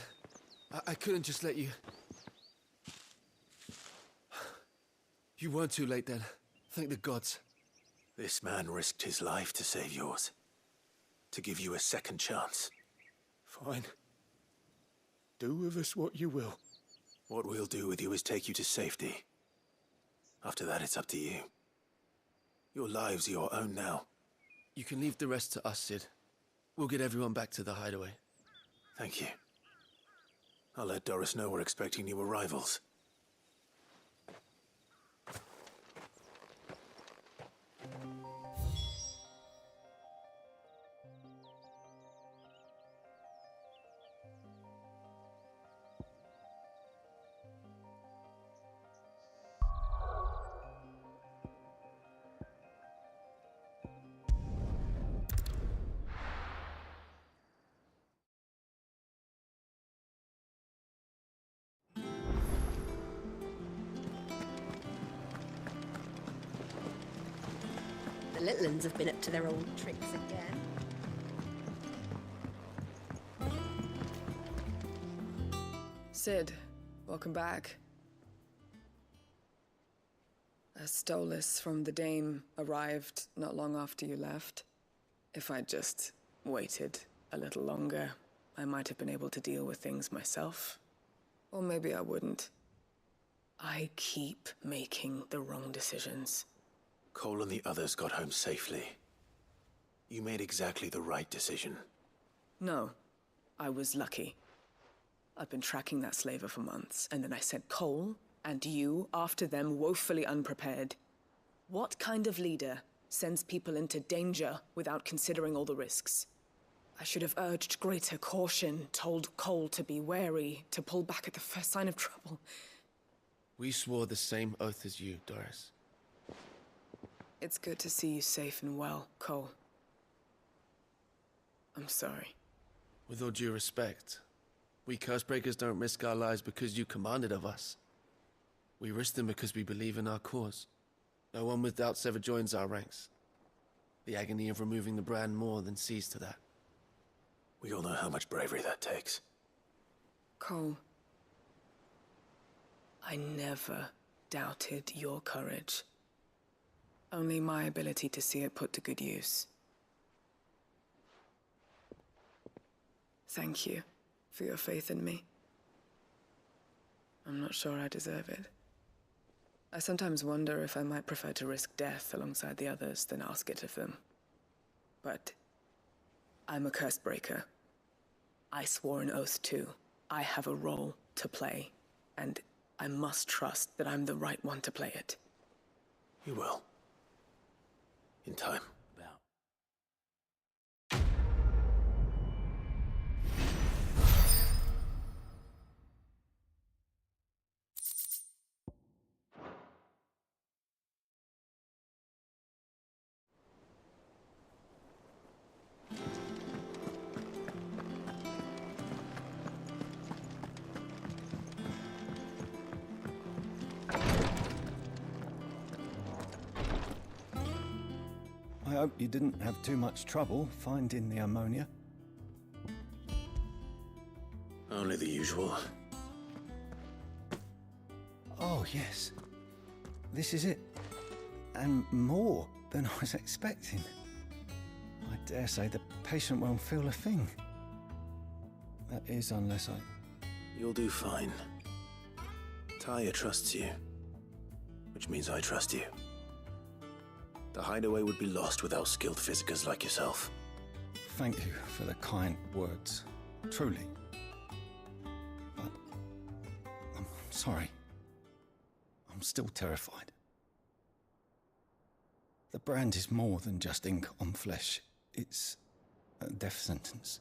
I couldn't just let you... You weren't too late then. Thank the gods. This man risked his life to save yours. To give you a second chance. Fine. Do with us what you will. What we'll do with you is take you to safety. After that, it's up to you. Your lives are your own now. You can leave the rest to us, Sid. We'll get everyone back to the hideaway. Thank you. I'll let Doris know we're expecting new arrivals. The little uns have been up to their old tricks again. Sid, welcome back. A Stolas from the Dame arrived not long after you left. If I'd just waited a little longer, I might have been able to deal with things myself. Or maybe I wouldn't. I keep making the wrong decisions. Cole and the others got home safely. You made exactly the right decision. No, I was lucky. I've been tracking that slaver for months, and then I sent Cole and you after them woefully unprepared. What kind of leader sends people into danger without considering all the risks? I should have urged greater caution, told Cole to be wary, to pull back at the first sign of trouble. We swore the same oath as you, Doris. It's good to see you safe and well, Cole. I'm sorry. With all due respect, we Cursebreakers don't risk our lives because you commanded of us. We risk them because we believe in our cause. No one with doubts ever joins our ranks. The agony of removing the brand more than sees to that. We all know how much bravery that takes. Cole, I never doubted your courage. Only my ability to see it put to good use. Thank you for your faith in me. I'm not sure I deserve it. I sometimes wonder if I might prefer to risk death alongside the others than ask it of them. But I'm a Cursebreaker. I swore an oath too. I have a role to play, and I must trust that I'm the right one to play it. You will. In time. I hope you didn't have too much trouble finding the ammonia. Only the usual. Oh, yes. This is it. And more than I was expecting. I dare say the patient won't feel a thing. That is, unless I... You'll do fine. Taya trusts you. But Which means I trust you. The hideaway would be lost without skilled physicers like yourself. Thank you for the kind words. Truly. But I'm sorry. I'm still terrified. The brand is more than just ink on flesh. It's a death sentence.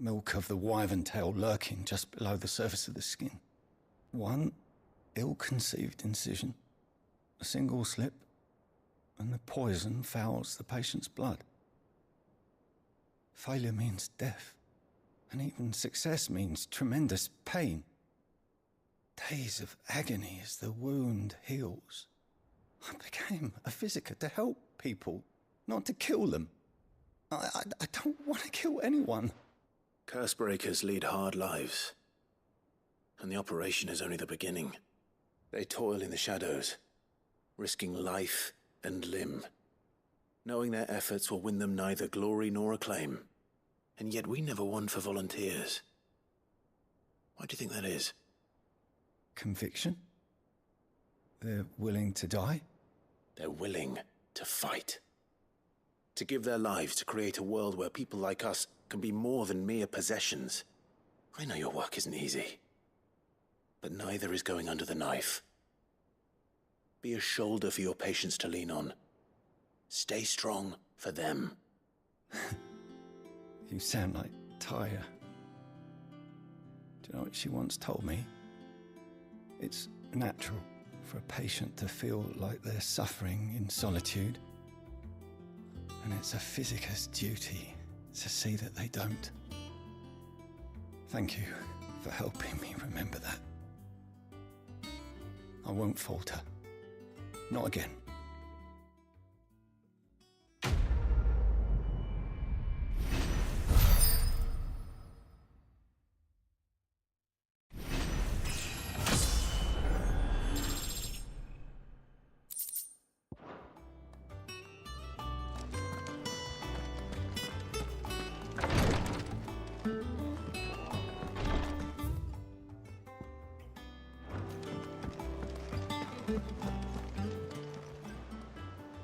Milk of the wyvern tail lurking just below the surface of the skin. One ill-conceived incision, a single slip, and the poison fouls the patient's blood. Failure means death, and even success means tremendous pain. Days of agony as the wound heals. I became a physiker to help people, not to kill them. I don't want to kill anyone. Cursebreakers lead hard lives, and the operation is only the beginning. They toil in the shadows, risking life and limb, knowing their efforts will win them neither glory nor acclaim. And yet we never won for volunteers. Why do you think that is? Conviction? They're willing to die? They're willing to fight. To give their lives to create a world where people like us can be more than mere possessions. I know your work isn't easy, but neither is going under the knife. Be a shoulder for your patients to lean on. Stay strong for them. You sound like Tyre. Do you know what she once told me? It's natural for a patient to feel like they're suffering in solitude. And it's a physiker's duty to see that they don't. Thank you for helping me remember that. I won't falter. Not again.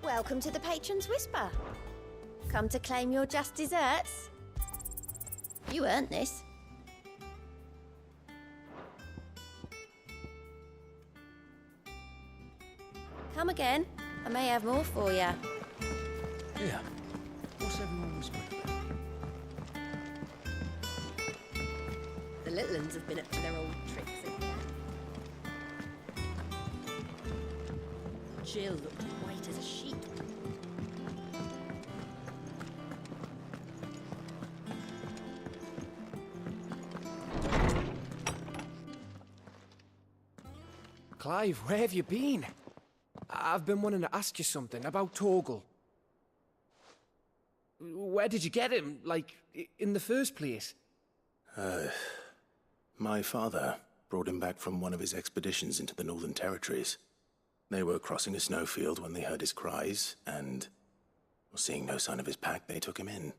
Welcome to the Patron's Whisper. Come to claim your just desserts? You earned this. Come again. I may have more for you. Yeah. What's everyone whispering about? The little ones have been up to their old tricks again. Jill looked white as a sheet. Clive, where have you been? I've been wanting to ask you something about Torgal. Where did you get him, like, in the first place? My father brought him back from one of his expeditions into the Northern Territories. They were crossing a snowfield when they heard his cries, and, seeing no sign of his pack, they took him in.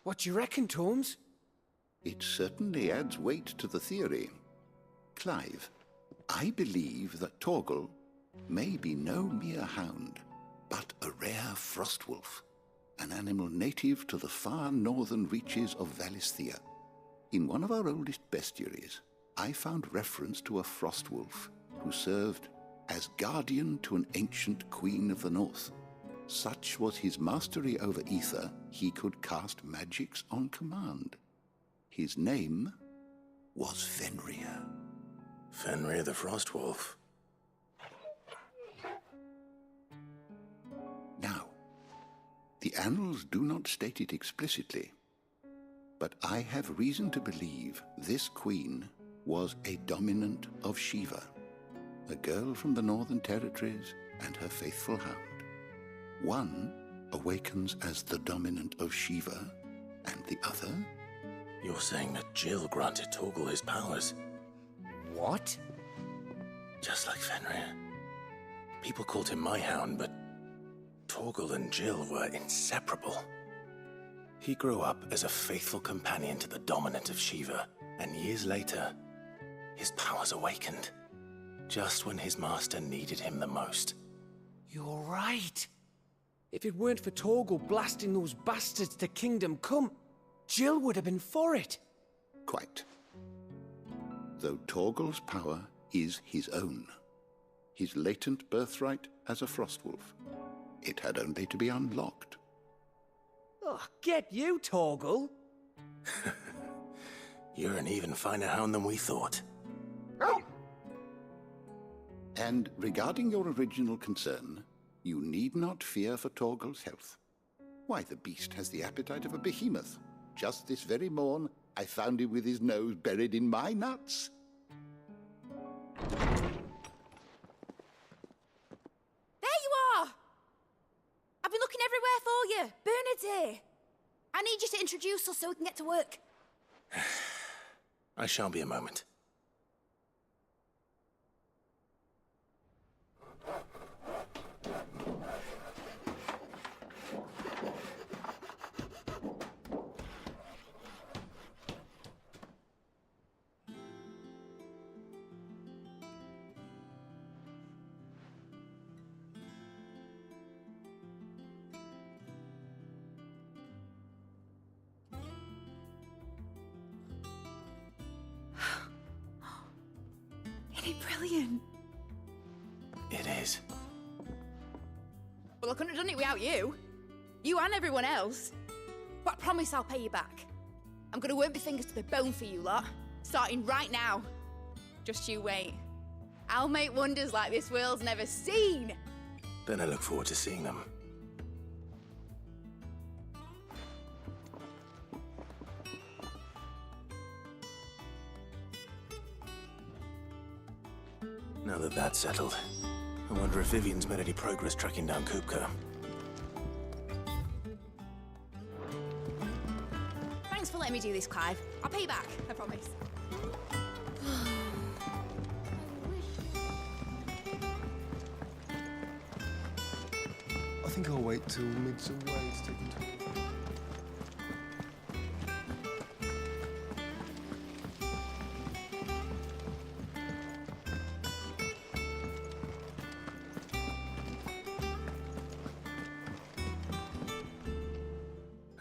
What do you reckon, Tomes? It certainly adds weight to the theory. Clive, I believe that Torgal may be no mere hound, but a rare frostwolf, an animal native to the far northern reaches of Valisthea. In one of our oldest bestiaries, I found reference to a frostwolf who served as guardian to an ancient queen of the north. Such was his mastery over ether, he could cast magics on command. His name was Fenrir. Fenrir the Frostwolf. Now, the annals do not state it explicitly, but I have reason to believe this queen was a dominant of Shiva, a girl from the Northern Territories and her faithful hound. One awakens as the dominant of Shiva, and the other... You're saying that Jill granted Torgal his powers? What? Just like Fenrir. People called him my hound, but Torgal and Jill were inseparable. He grew up as a faithful companion to the dominant of Shiva, and years later, his powers awakened. Just when his master needed him the most. You're right. If it weren't for Torgal blasting those bastards to Kingdom Come, Jill would have been for it. Quite. Though Torgal's power is his own. His latent birthright as a Frostwolf. It had only to be unlocked. Oh, get you, Torgal. You're an even finer hound than we thought. And regarding your original concern, you need not fear for Torgal's health. Why, the beast has the appetite of a behemoth. Just this very morn, I found him with his nose buried in my nuts. There you are! I've been looking everywhere for you. Bernard's here. I need you to introduce us so we can get to work. I shan't be a moment. Isn't it brilliant? It is. Well, I couldn't have done it without you. You and everyone else. But I promise I'll pay you back. I'm gonna work my fingers to the bone for you lot, starting right now. Just you wait. I'll make wonders like this world's never seen. Then I look forward to seeing them. Now that that's settled, I wonder if Vivian's made any progress tracking down Kupka. Thanks for letting me do this, Clive. I'll pay you back, I promise. I think I'll wait till Mig's away to take him to...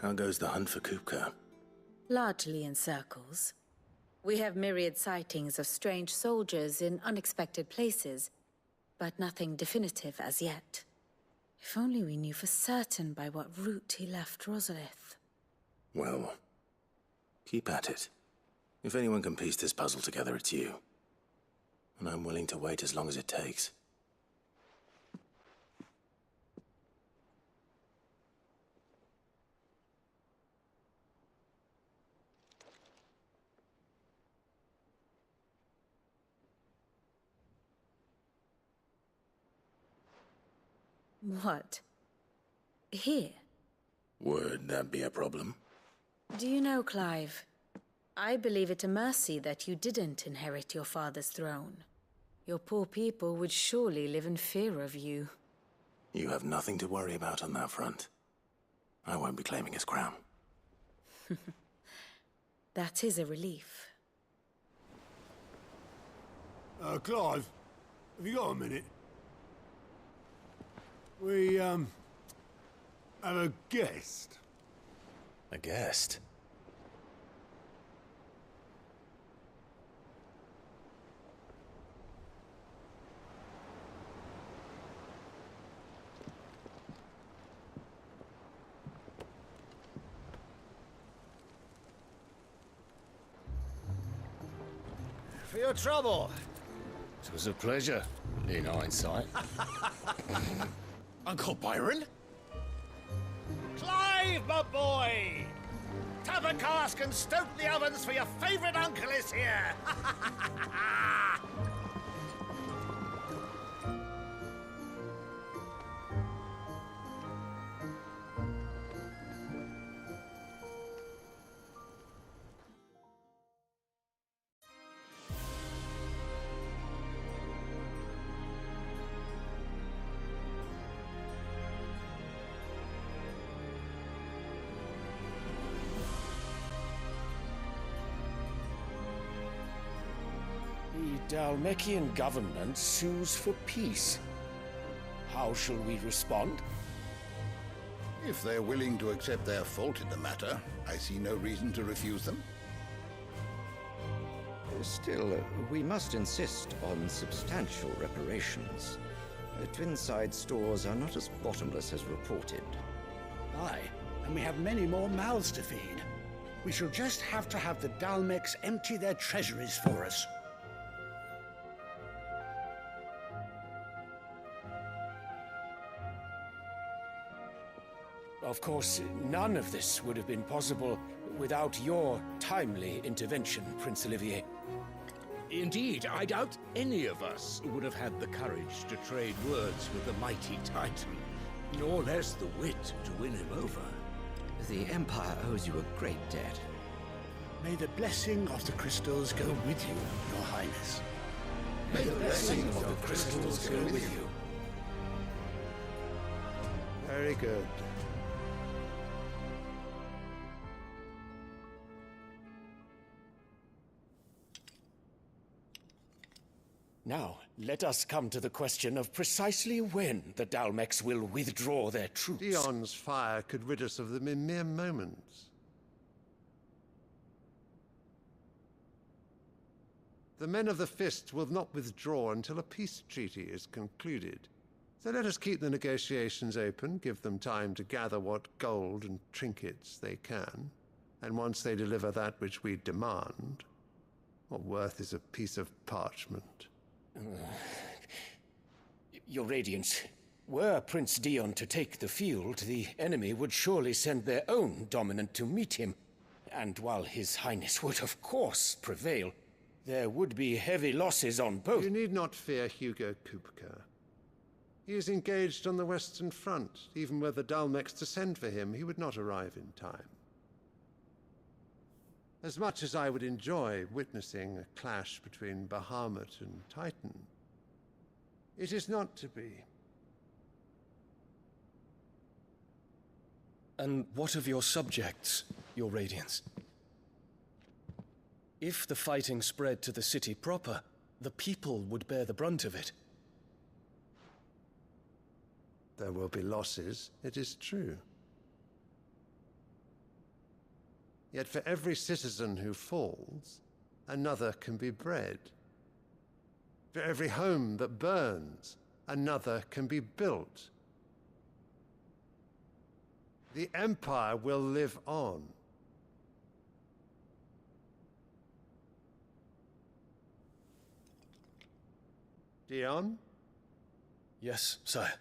How goes the hunt for Kupka? Largely in circles. We have myriad sightings of strange soldiers in unexpected places, but nothing definitive as yet. If only we knew for certain by what route he left Rosalith. Well, keep at it. If anyone can piece this puzzle together, it's you. And I'm willing to wait as long as it takes. What? Here? Would that be a problem? Do you know, Clive, I believe it a mercy that you didn't inherit your father's throne. Your poor people would surely live in fear of you. You have nothing to worry about on that front. I won't be claiming his crown. That is a relief. Clive, have you got a minute? We, have a guest. A guest? For your trouble. It was a pleasure, in hindsight. Uncle Byron? Clive, my boy! Tap a cask and stoke the ovens, for your favourite uncle is here! Dalmekian government sues for peace. How shall we respond? If they're willing to accept their fault in the matter, I see no reason to refuse them. Still, we must insist on substantial reparations. Twinside stores are not as bottomless as reported. Aye, and we have many more mouths to feed. We shall just have to have the Dalmecs empty their treasuries for us. Of course, none of this would have been possible without your timely intervention, Prince Olivier. Indeed, I doubt any of us would have had the courage to trade words with the mighty Titan, nor less the wit to win him over. The Empire owes you a great debt. May the blessing of the crystals go with you, Your Highness. May the blessing of the crystals go with you. Very good. Now, let us come to the question of precisely when the Dalmecs will withdraw their troops. Dion's fire could rid us of them in mere moments. The men of the Fist will not withdraw until a peace treaty is concluded. So let us keep the negotiations open, give them time to gather what gold and trinkets they can, and once they deliver that which we demand, what worth is a piece of parchment? Your Radiance, were Prince Dion to take the field, the enemy would surely send their own dominant to meet him. And while His Highness would of course prevail, there would be heavy losses on both. You need not fear Hugo Kupka. He is engaged on the Western Front. Even were the Dalmecs to send for him, he would not arrive in time. As much as I would enjoy witnessing a clash between Bahamut and Titan, it is not to be. And what of your subjects, Your Radiance? If the fighting spread to the city proper, the people would bear the brunt of it. There will be losses, it is true. Yet for every citizen who falls, another can be bred. For every home that burns, another can be built. The Empire will live on. Dion? Yes, sire.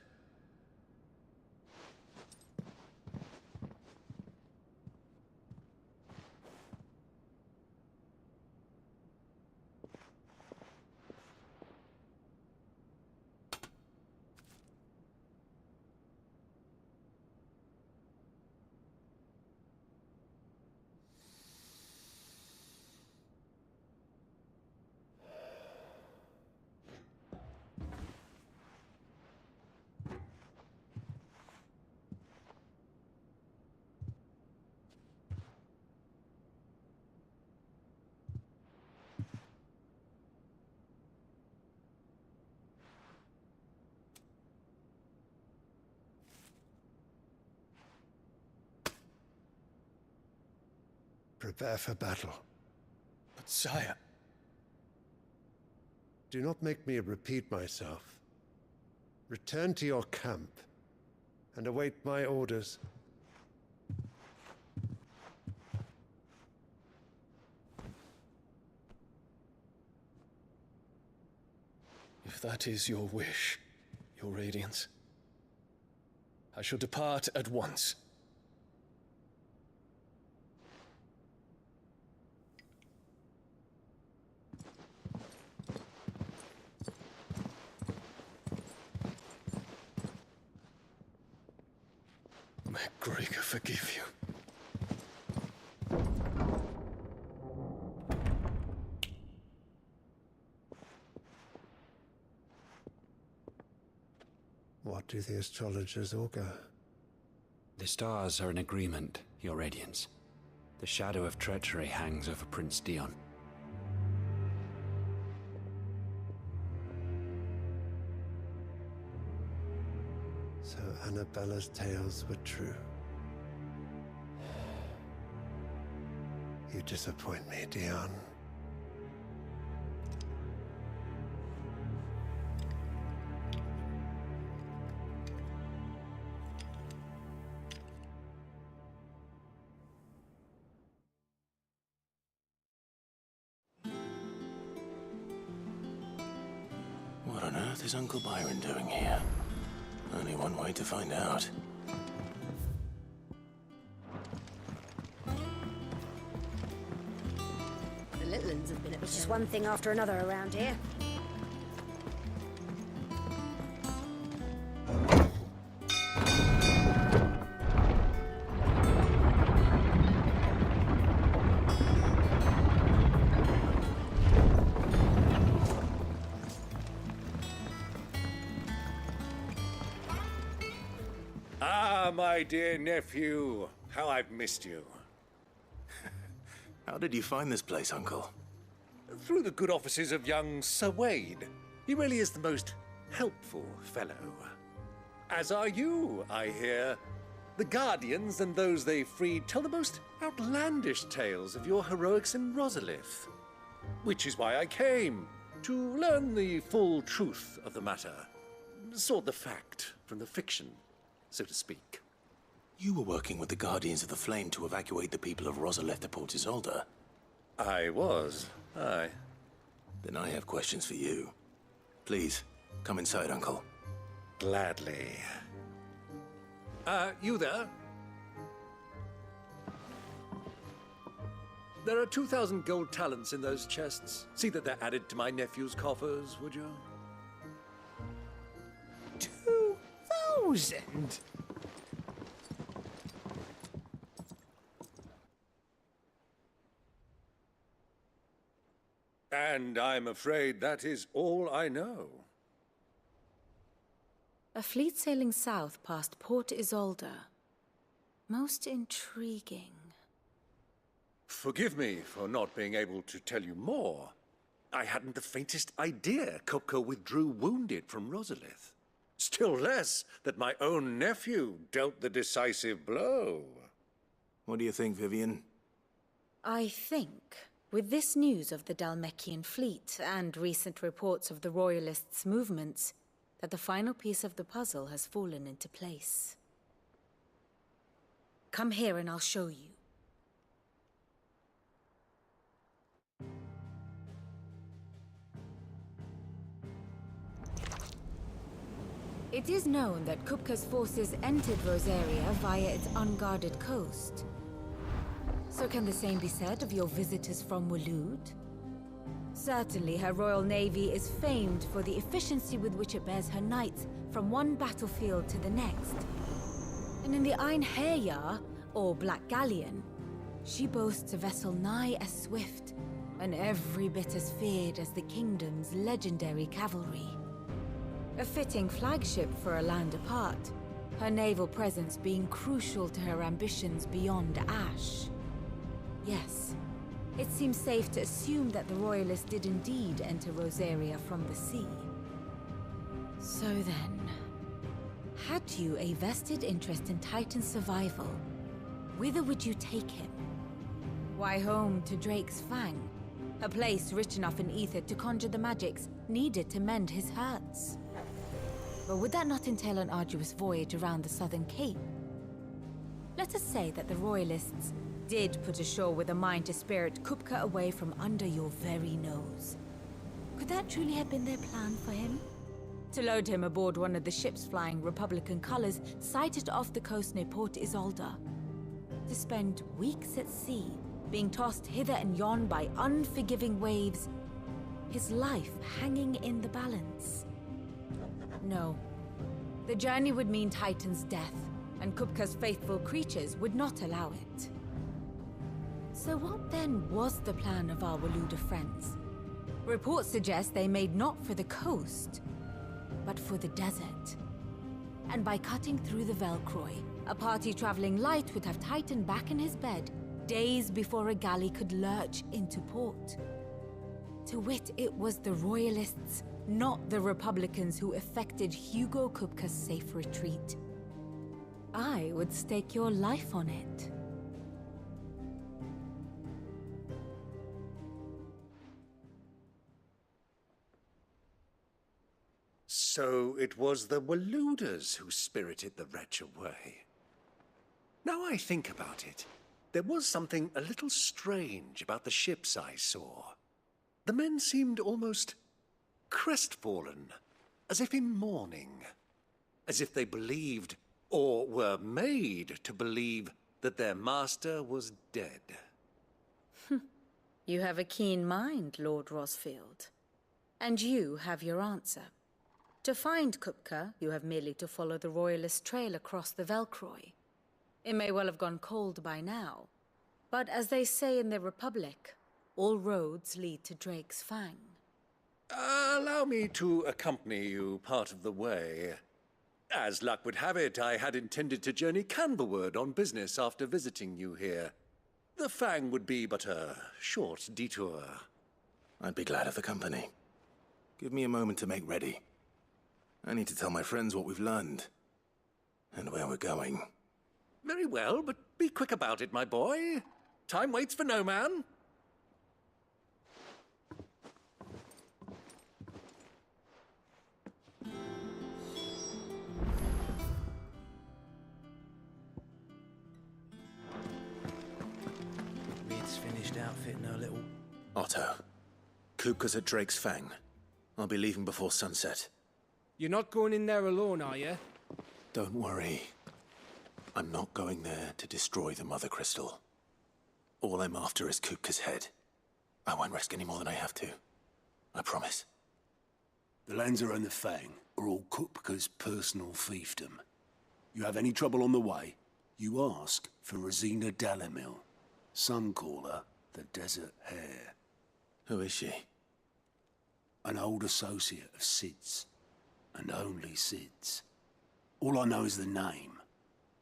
Prepare for battle. But sire... Do not make me repeat myself. Return to your camp and await my orders. If that is your wish, Your Radiance, I shall depart at once. May Gregor forgive you. What do the astrologers augur? The stars are in agreement, Your Radiance. The shadow of treachery hangs over Prince Dion. So Annabella's tales were true. You disappoint me, Dion. What on earth is Uncle Byron doing here? Only one way to find out. The Littlands have been at just one thing after another around here. Ah, my dear nephew. How I've missed you. How did you find this place, Uncle? Through the good offices of young Sir Wade. He really is the most helpful fellow. As are you, I hear. The Guardians and those they freed tell the most outlandish tales of your heroics in Rosalith. Which is why I came, to learn the full truth of the matter. Sort the fact from the fiction, so to speak. You were working with the Guardians of the Flame to evacuate the people of Rosalith to Port Isolde. I was, aye. Then I have questions for you. Please, come inside, Uncle. Gladly. You there? There are 2,000 gold talents in those chests. See that they're added to my nephew's coffers, would you? 2,000? And I'm afraid that is all I know. A fleet sailing south past Port Isolde. Most intriguing. Forgive me for not being able to tell you more. I hadn't the faintest idea Kupka withdrew wounded from Rosalith. Still less that my own nephew dealt the decisive blow. What do you think, Vivian? I think, with this news of the Dalmekian fleet and recent reports of the Royalists' movements, that the final piece of the puzzle has fallen into place. Come here and I'll show you. It is known that Kupka's forces entered Rosaria via its unguarded coast. So can the same be said of your visitors from Waloed? Certainly her royal navy is famed for the efficiency with which it bears her knights from one battlefield to the next. And in the Einherjar, or Black Galleon, she boasts a vessel nigh as swift and every bit as feared as the kingdom's legendary cavalry. A fitting flagship for a land apart, her naval presence being crucial to her ambitions beyond Ash. Yes, it seems safe to assume that the Royalists did indeed enter Rosaria from the sea. So then, had you a vested interest in Titan's survival, whither would you take him? Why, home to Drake's Fang, a place rich enough in ether to conjure the magics needed to mend his hurts. But would that not entail an arduous voyage around the southern cape? Let us say that the Royalists did put ashore with a mind to spirit Kupka away from under your very nose. Could that truly have been their plan for him? To load him aboard one of the ships flying Republican colors sighted off the coast near Port Isolde. To spend weeks at sea, being tossed hither and yon by unforgiving waves, his life hanging in the balance. No. The journey would mean Titan's death, and Kupka's faithful creatures would not allow it. So what then was the plan of our Waluda friends? Reports suggest they made not for the coast, but for the desert. And by cutting through the Velcroy, a party traveling light would have Titan back in his bed days before a galley could lurch into port. To wit, it was the Royalists' not the Republicans who effected Hugo Kupka's safe retreat. I would stake your life on it. So it was the Waluders who spirited the wretch away. Now I think about it, there was something a little strange about the ships I saw. The men seemed almost crestfallen, as if in mourning, as if they believed, or were made to believe, that their master was dead. You have a keen mind, Lord Rosfield. And you have your answer. To find Kupka, you have merely to follow the Royalist trail across the Velcroy. It may well have gone cold by now, but as they say in the Republic, all roads lead to Drake's Fang. Allow me to accompany you part of the way. As luck would have it, I had intended to journey Canberward on business after visiting you here. The Fang would be but a short detour. I'd be glad of the company. Give me a moment to make ready. I need to tell my friends what we've learned, and where we're going. Very well, but be quick about it, my boy. Time waits for no man. Reed's finished outfitting her little... Otto, Kupka's at Drake's Fang. I'll be leaving before sunset. You're not going in there alone, are you? Don't worry. I'm not going there to destroy the Mother Crystal. All I'm after is Kupka's head. I won't risk any more than I have to. I promise. The Lancer and the Fang are all Kupka's personal fiefdom. You have any trouble on the way, you ask for Rosina Dalamil. Some call her the Desert Hare. Who is she? An old associate of Sid's. And only Sid's. All I know is the name,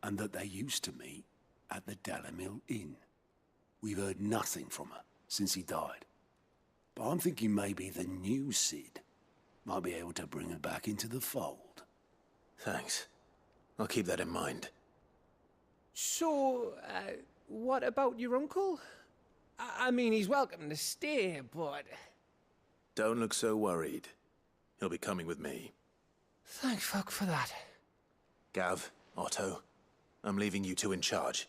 and that they used to meet at the Dalamil Inn. We've heard nothing from her since he died. But I'm thinking maybe the new Sid might be able to bring her back into the fold. Thanks. I'll keep that in mind. So, what about your uncle? I mean, he's welcome to stay, but... Don't look so worried. He'll be coming with me. Thank fuck for that. Gav, Otto, I'm leaving you two in charge.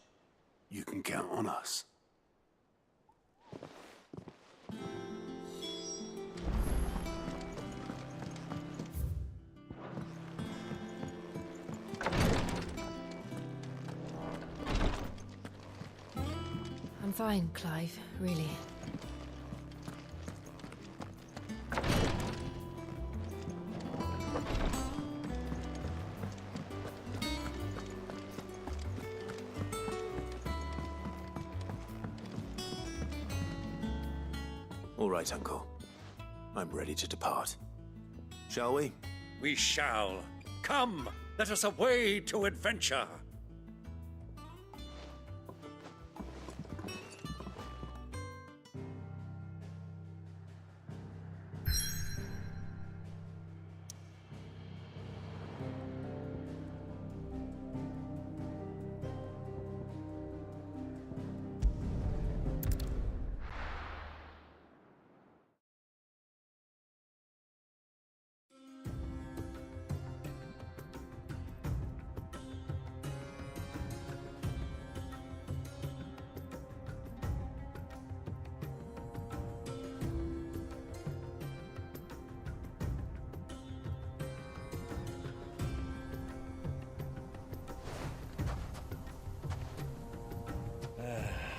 You can count on us. I'm fine, Clive, really. All right, Uncle. I'm ready to depart. Shall we? We shall. Come, let us away to adventure.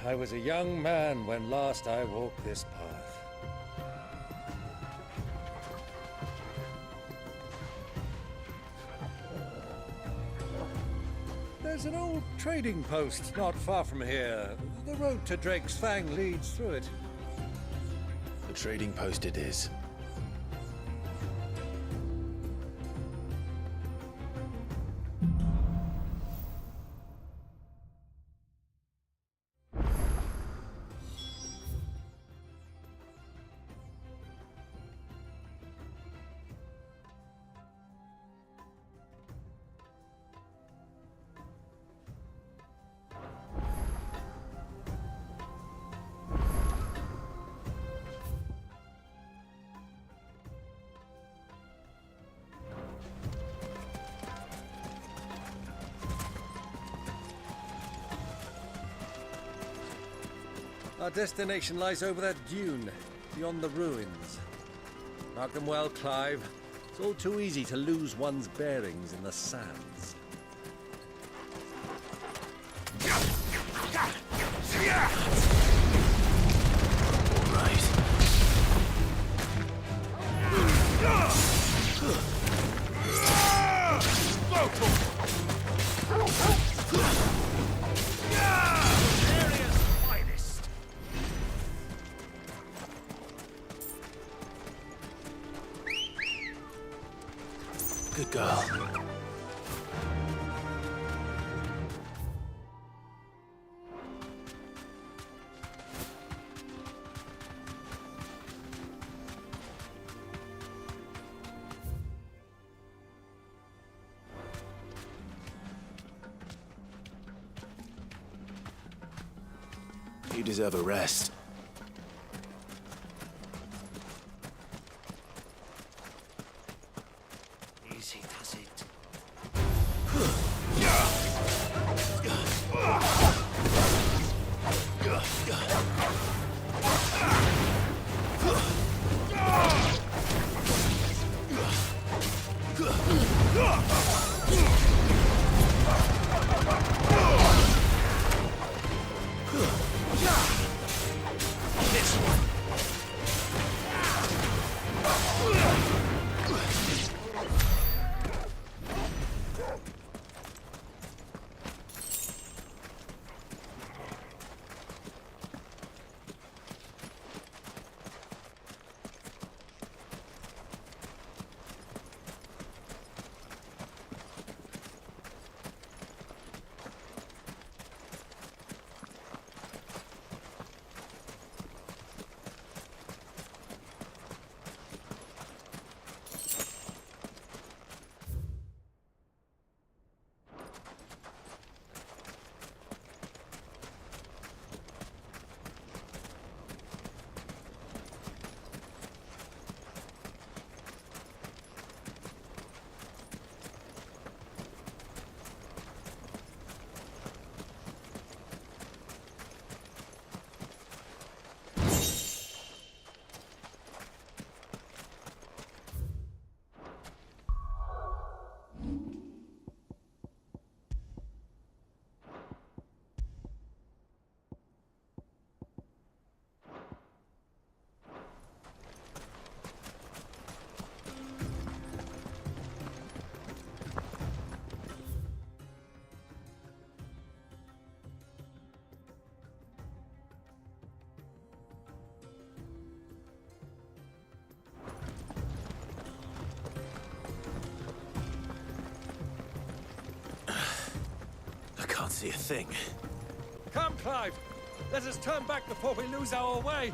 I was a young man when last I walked this path. There's an old trading post not far from here. The road to Drake's Fang leads through it. The trading post it is. Our destination lies over that dune, beyond the ruins. Mark them well, Clive. It's all too easy to lose one's bearings in the sands. Good girl. You deserve a rest. Easy does it. This one. I can't see a thing. Come, Clive! Let us turn back before we lose our way!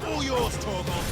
All yours, Torgal!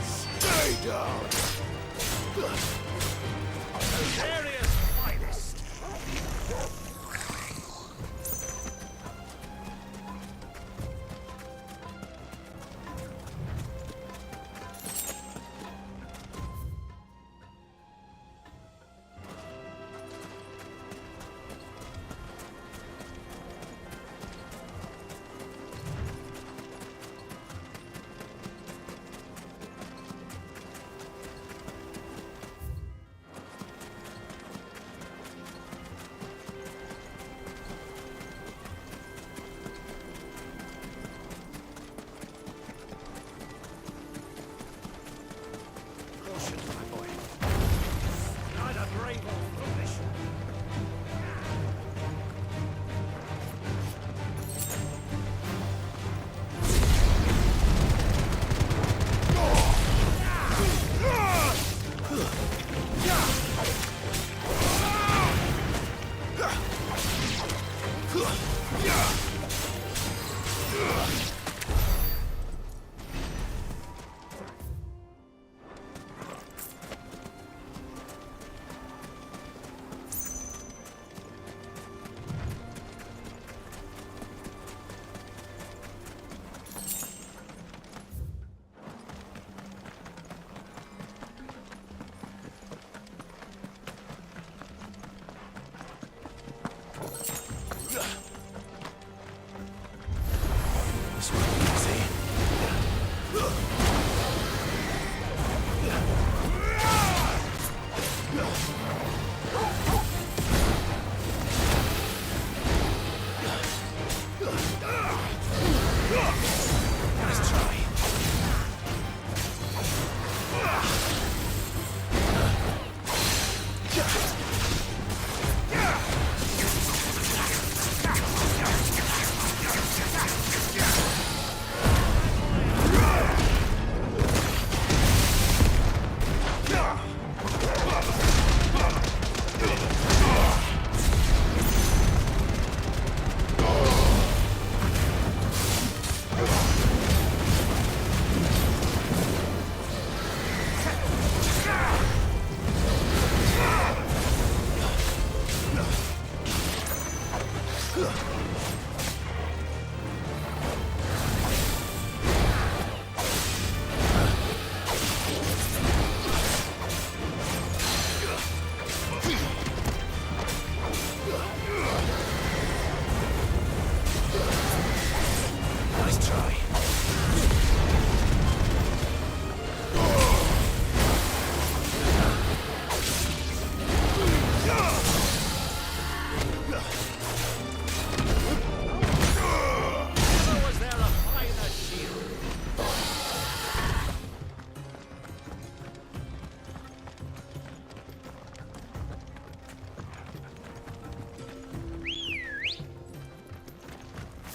Stay down! Area's finest! This won't be easy. Nice try. Nice try. Never was there a finer shield.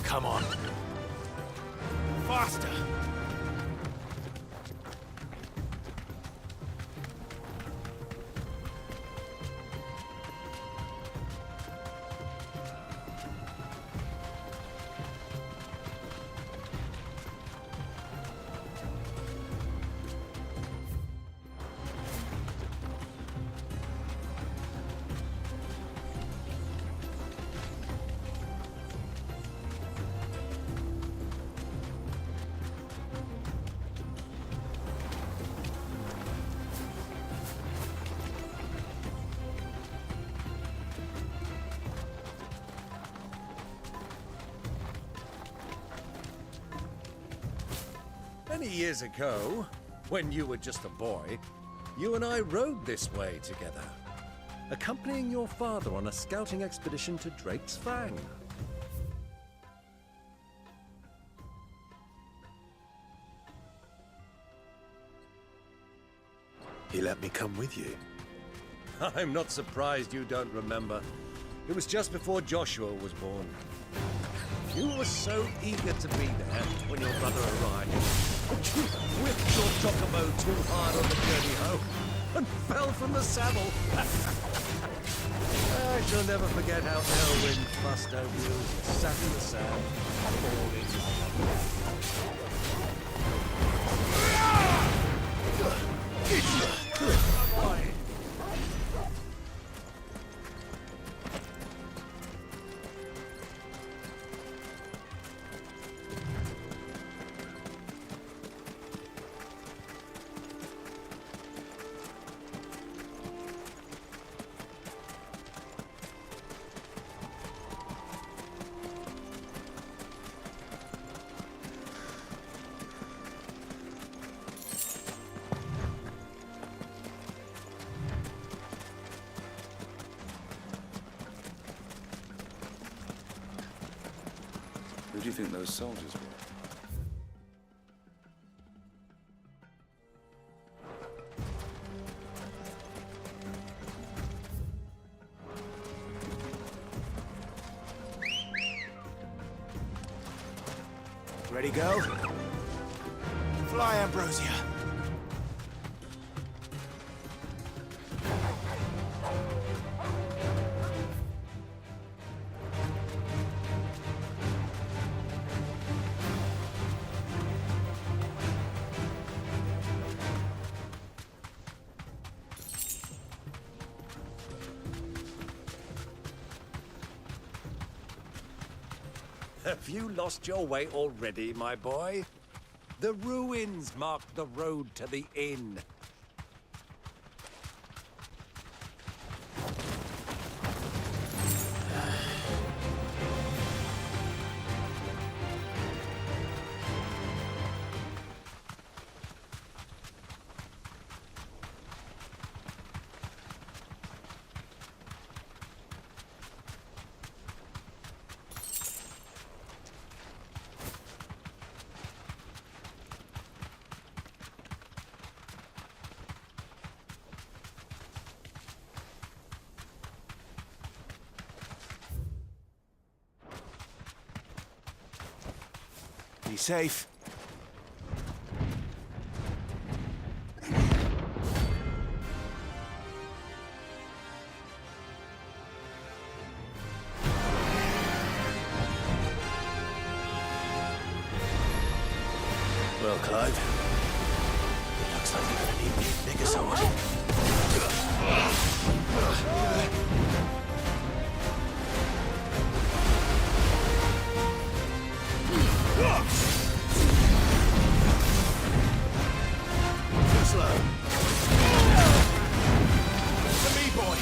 Come on. Faster. Many years ago, when you were just a boy, you and I rode this way together, accompanying your father on a scouting expedition to Drake's Fang. He let me come with you. I'm not surprised you don't remember. It was just before Joshua was born. You were so eager to be there when your brother arrived, but you whipped your chocobo too hard on the journey home and fell from the saddle. I shall never forget how Elwyn fussed over you as you sat in the sand, falling. Who do you think those soldiers were? Ready, go? Fly, Ambrosia. Have you lost your way already, my boy? The ruins mark the road to the inn. Be safe. Well, Clive, it looks like you're gonna need me a bigger sword. Too slow. To me, boy.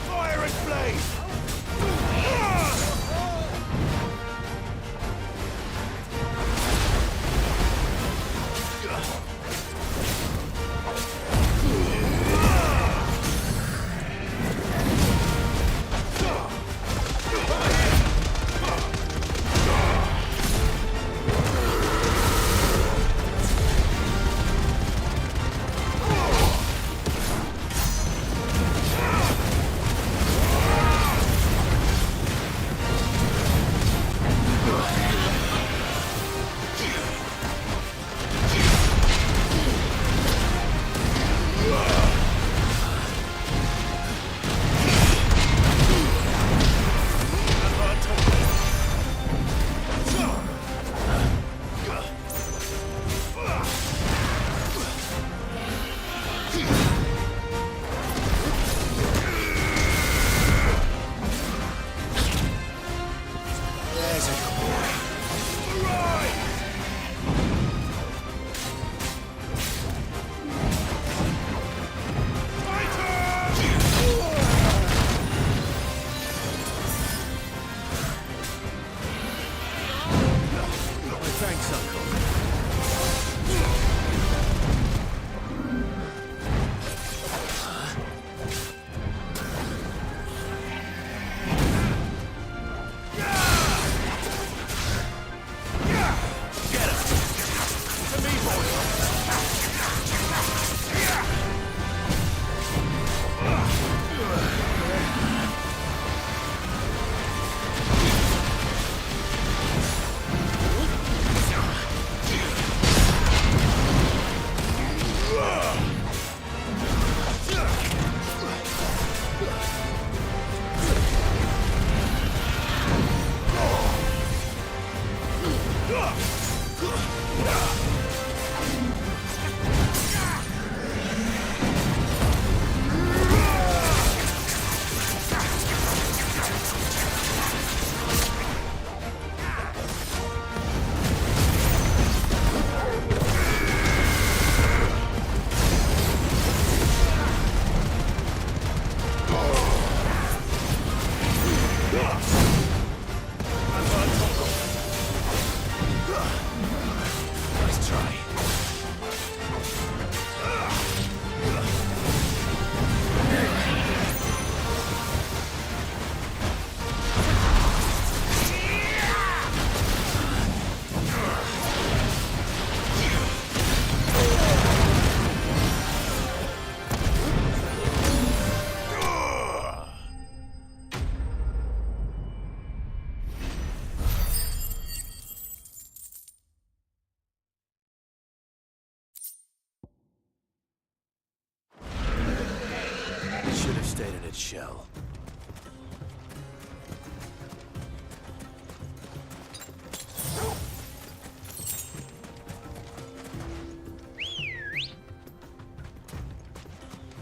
Fire and flame! Nice try. it shall.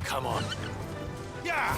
Come on. Yeah!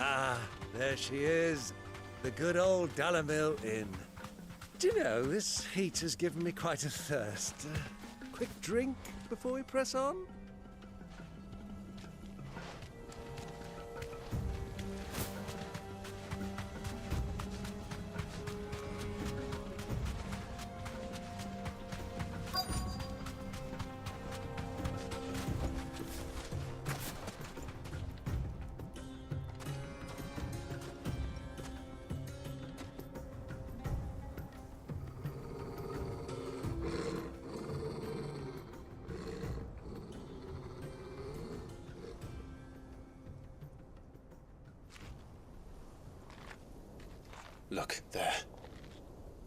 Ah, there she is. The good old Dalamil Inn. Do you know, this heat has given me quite a thirst. Quick drink before we press on? Look, there.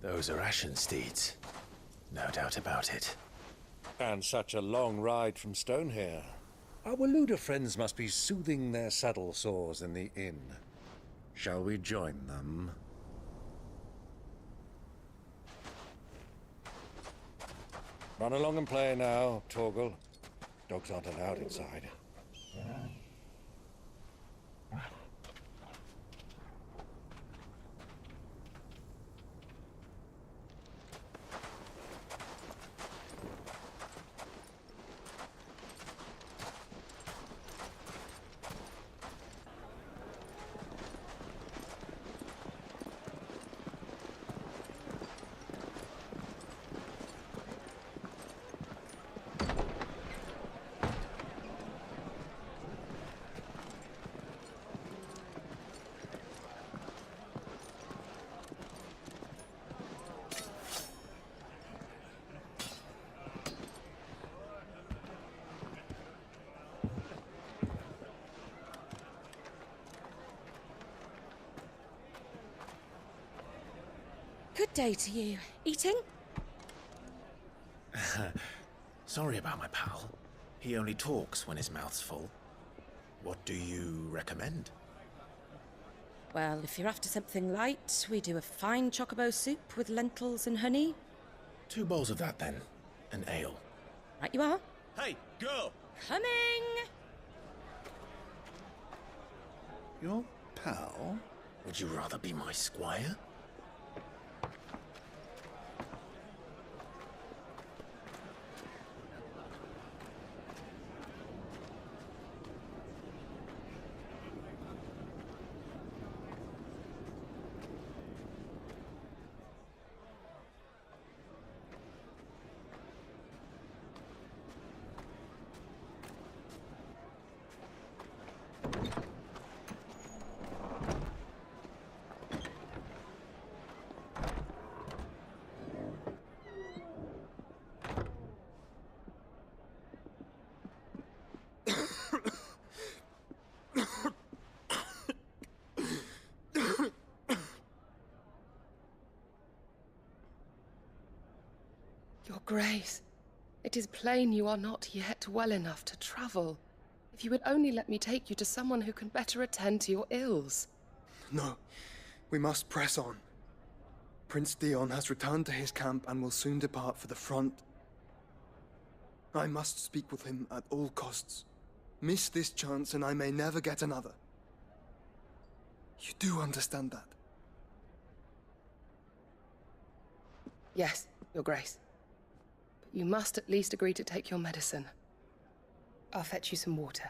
Those are Ashen steeds. No doubt about it. And such a long ride from Stonehair. Our Waluda friends must be soothing their saddle sores in the inn. Shall we join them? Run along and play now, Torgal. Dogs aren't allowed inside. Good day to you. Eating? Sorry about my pal. He only talks when his mouth's full. What do you recommend? Well, if you're after something light, we do a fine chocobo soup with lentils and honey. 2 bowls of that, then. An ale. Right you are. Hey, girl! Coming! Your pal? Would you rather be my squire? Grace, it is plain you are not yet well enough to travel. If you would only let me take you to someone who can better attend to your ills. No, we must press on. Prince Dion has returned to his camp and will soon depart for the front. I must speak with him at all costs. Miss this chance and I may never get another. You do understand that? Yes, Your Grace. But you must at least agree to take your medicine. I'll fetch you some water.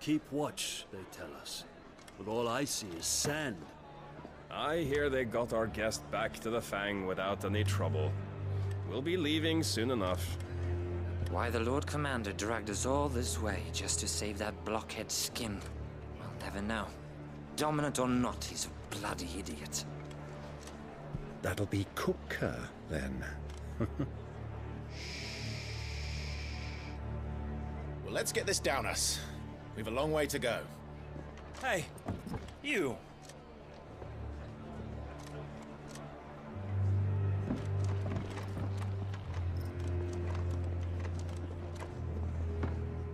Keep watch, they tell us. But all I see is sand. I hear they got our guest back to the Fang without any trouble. We'll be leaving soon enough. Why the Lord Commander dragged us all this way just to save that blockhead skin, we'll never know. Dominant or not, he's a bloody idiot. That'll be Cooker, then. Well, let's get this down us. We've a long way to go. Hey, you.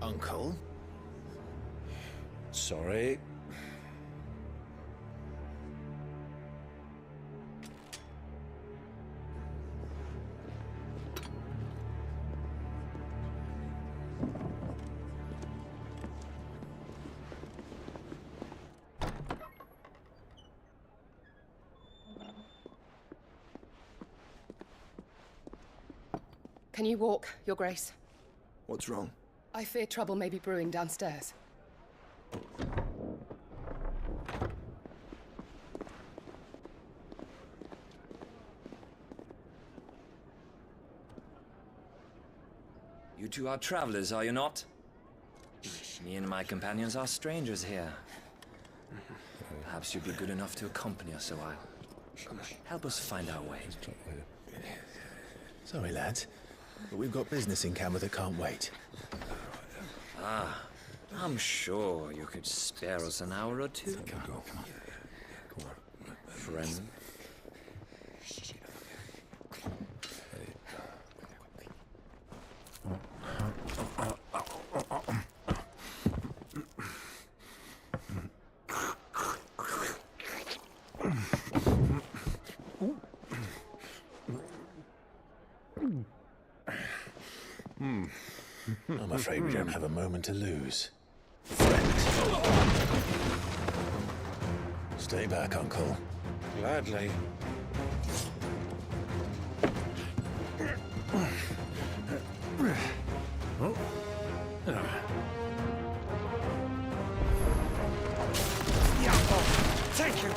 Uncle? Sorry. Can you walk, Your Grace? What's wrong? I fear trouble may be brewing downstairs. You two are travelers, are you not? Me and my companions are strangers here. Perhaps you'd be good enough to accompany us a while. Help us find our way. Sorry, lads, but we've got business in camera that can't wait. Ah, I'm sure you could spare us an hour or two. Come on. Friend. I'm afraid we don't have a moment to lose. Stay back, Uncle. Gladly. Thank you.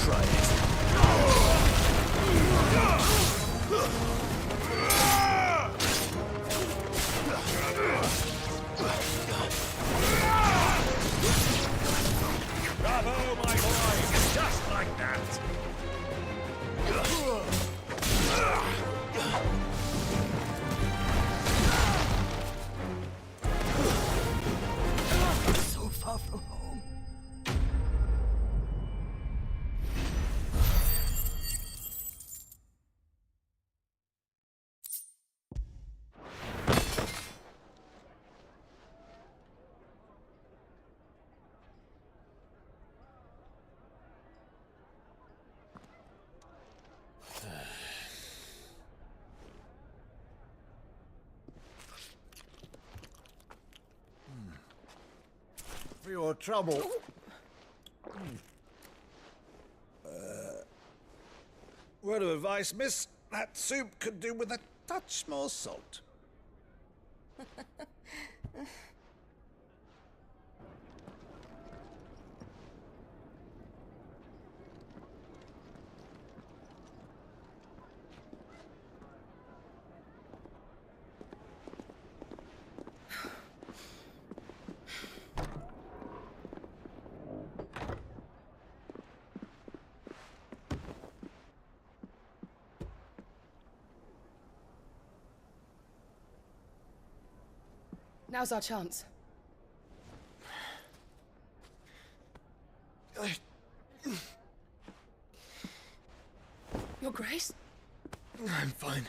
Try it. Bravo, my boy! Just like that! So far from home. For your trouble. Word of advice, miss. That soup could do with a touch more salt. Now's our chance. Your Grace? I'm fine.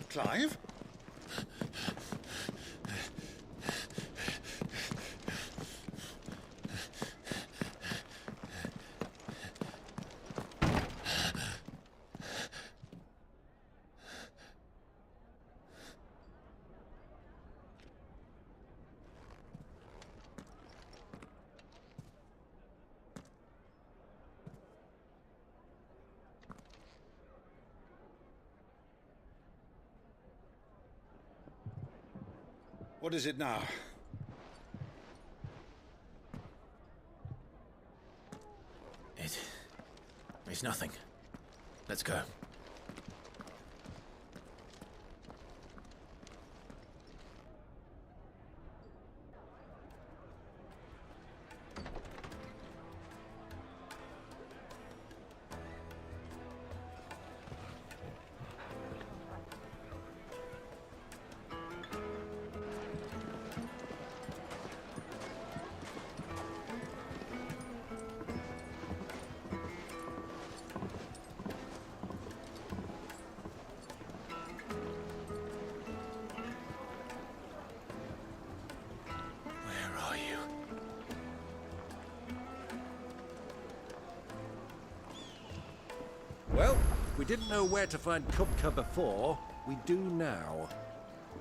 Clive? What is it now? It's nothing. Let's go. Well, we didn't know where to find Kupka before. We do now.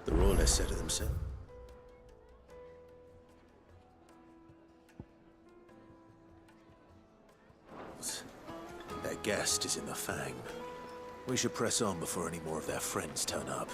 The Royalists said it themselves. Their guest is in the Fang. We should press on before any more of their friends turn up.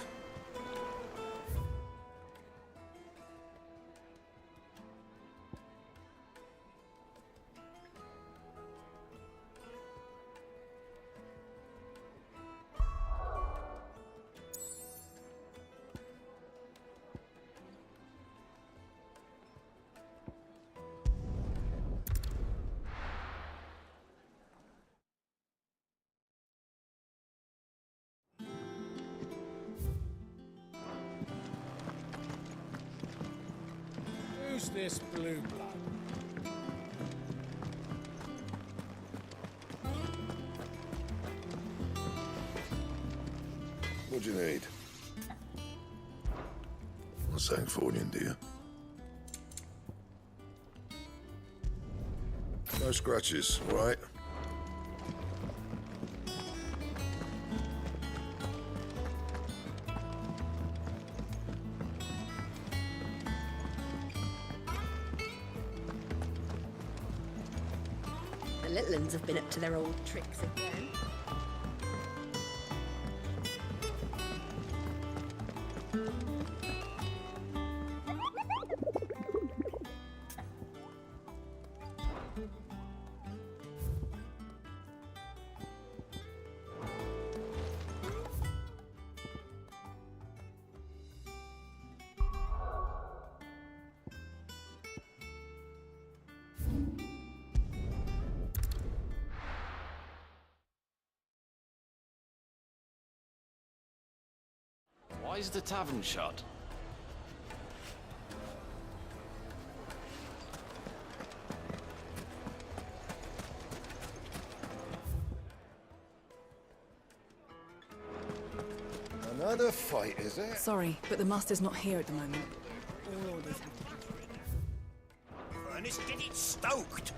Who's this blue blood? What do you need? A Sangforian, do you? No scratches, all right? The little uns have been up to their old tricks again. Why is the tavern shut? Another fight, is it? Sorry, but the master's not here at the moment. All orders have to be... Furnace, get it stoked!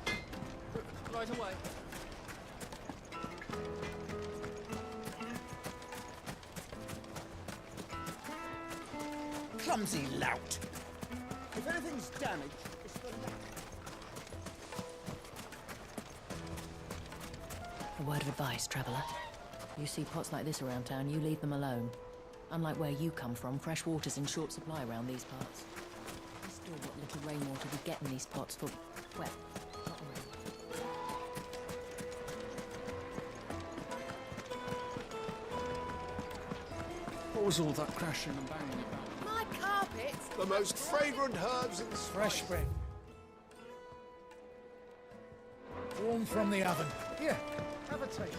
Right away. Clumsy lout! If anything's damaged, it's the A word of advice, traveller. You see pots like this around town, you leave them alone. Unlike where you come from, fresh water's in short supply around these parts. I store what little rainwater we get in these pots for, well, not rain. What was all that crashing and banging about? My carpets! The most fragrant herbs and Fresh spring. Warm from the oven. Here, have a taste.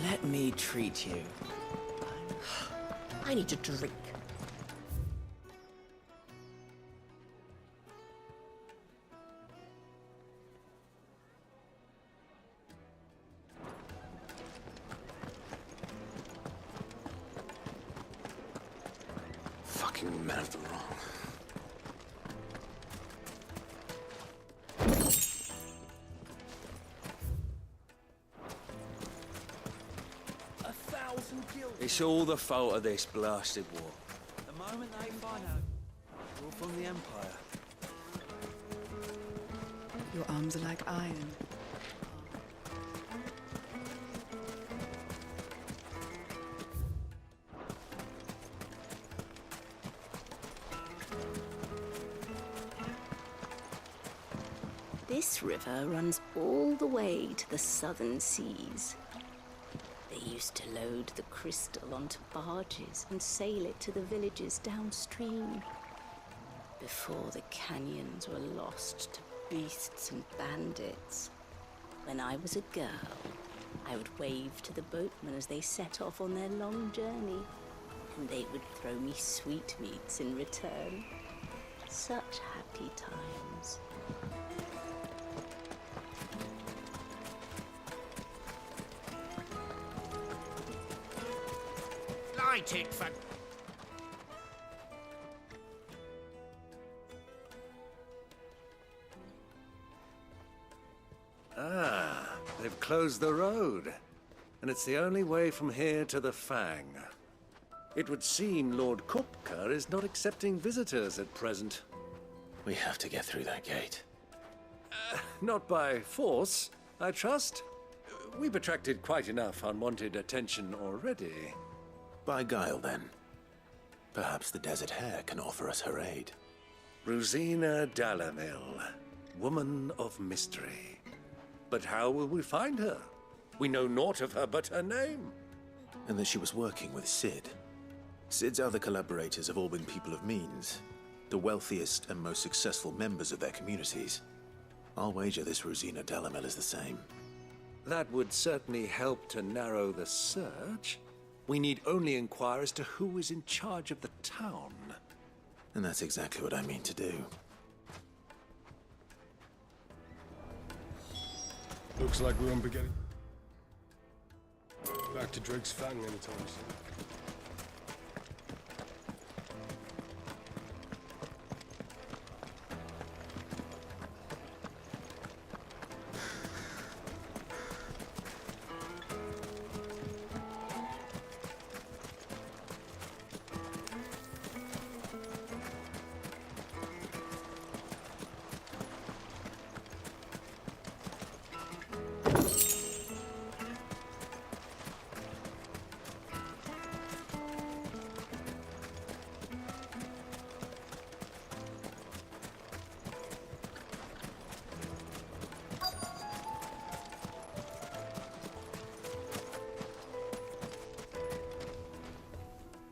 Let me treat you. I need a drink. Fucking men of the wrong. It's all the fault of this blasted war. The moment they find out, we're from the Empire. Your arms are like iron. This river runs all the way to the southern seas. They used to load the crystal onto barges and sail it to the villages downstream. Before the canyons were lost to beasts and bandits. When I was a girl, I would wave to the boatmen as they set off on their long journey, and they would throw me sweetmeats in return. Such happy times. Light it for... Ah, they've closed the road. And it's the only way from here to the Fang. It would seem Lord Kupka is not accepting visitors at present. We have to get through that gate. Not by force, I trust. We've attracted quite enough unwanted attention already. By guile, then. Perhaps the Desert Hare can offer us her aid. Rosina Dalamil, woman of mystery. But how will we find her? We know naught of her but her name. And that she was working with Cid. Cid's other collaborators have all been people of means, the wealthiest and most successful members of their communities. I'll wager this Rosina Dalamil is the same. That would certainly help to narrow the search. We need only inquire as to who is in charge of the town. And that's exactly what I mean to do. Looks like we won't be getting back to Drake's Fang anytime soon.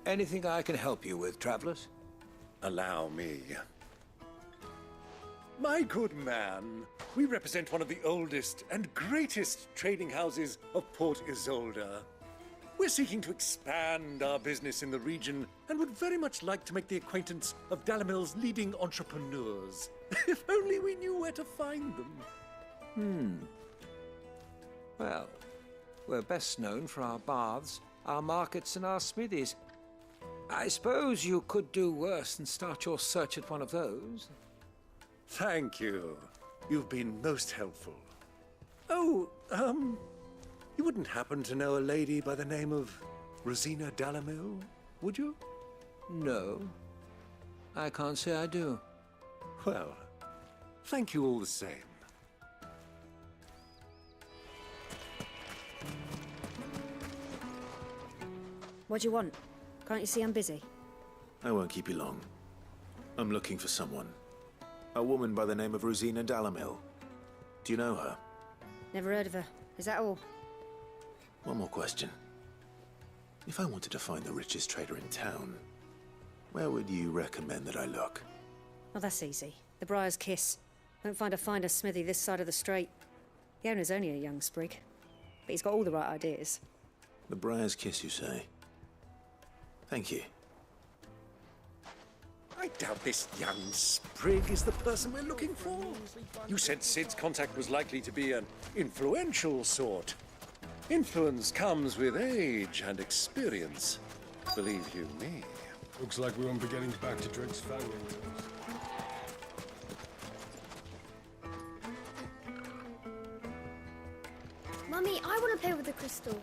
Anything I can help you with, travelers? Allow me. My good man, we represent one of the oldest and greatest trading houses of Port Isolde. We're seeking to expand our business in the region and would very much like to make the acquaintance of Dalamil's leading entrepreneurs. If only we knew where to find them. Well, we're best known for our baths, our markets, and our smithies. I suppose you could do worse than start your search at one of those. Thank you. You've been most helpful. Oh, you wouldn't happen to know a lady by the name of Rosina Dalamil, would you? No, I can't say I do. Well, thank you all the same. What do you want? Can't you see I'm busy? I won't keep you long. I'm looking for someone. A woman by the name of Rosina Dalamil. Do you know her? Never heard of her. Is that all? One more question. If I wanted to find the richest trader in town, where would you recommend that I look? Oh, that's easy. The Briar's Kiss. Won't find a finer smithy this side of the strait. The owner's only a young sprig, but he's got all the right ideas. The Briar's Kiss, you say? Thank you. I doubt this young sprig is the person we're looking for. You said Sid's contact was likely to be an influential sort. Influence comes with age and experience. Believe you me. Looks like we won't be getting back to Drake's Fang anytime. Mummy, I want to play with the crystal.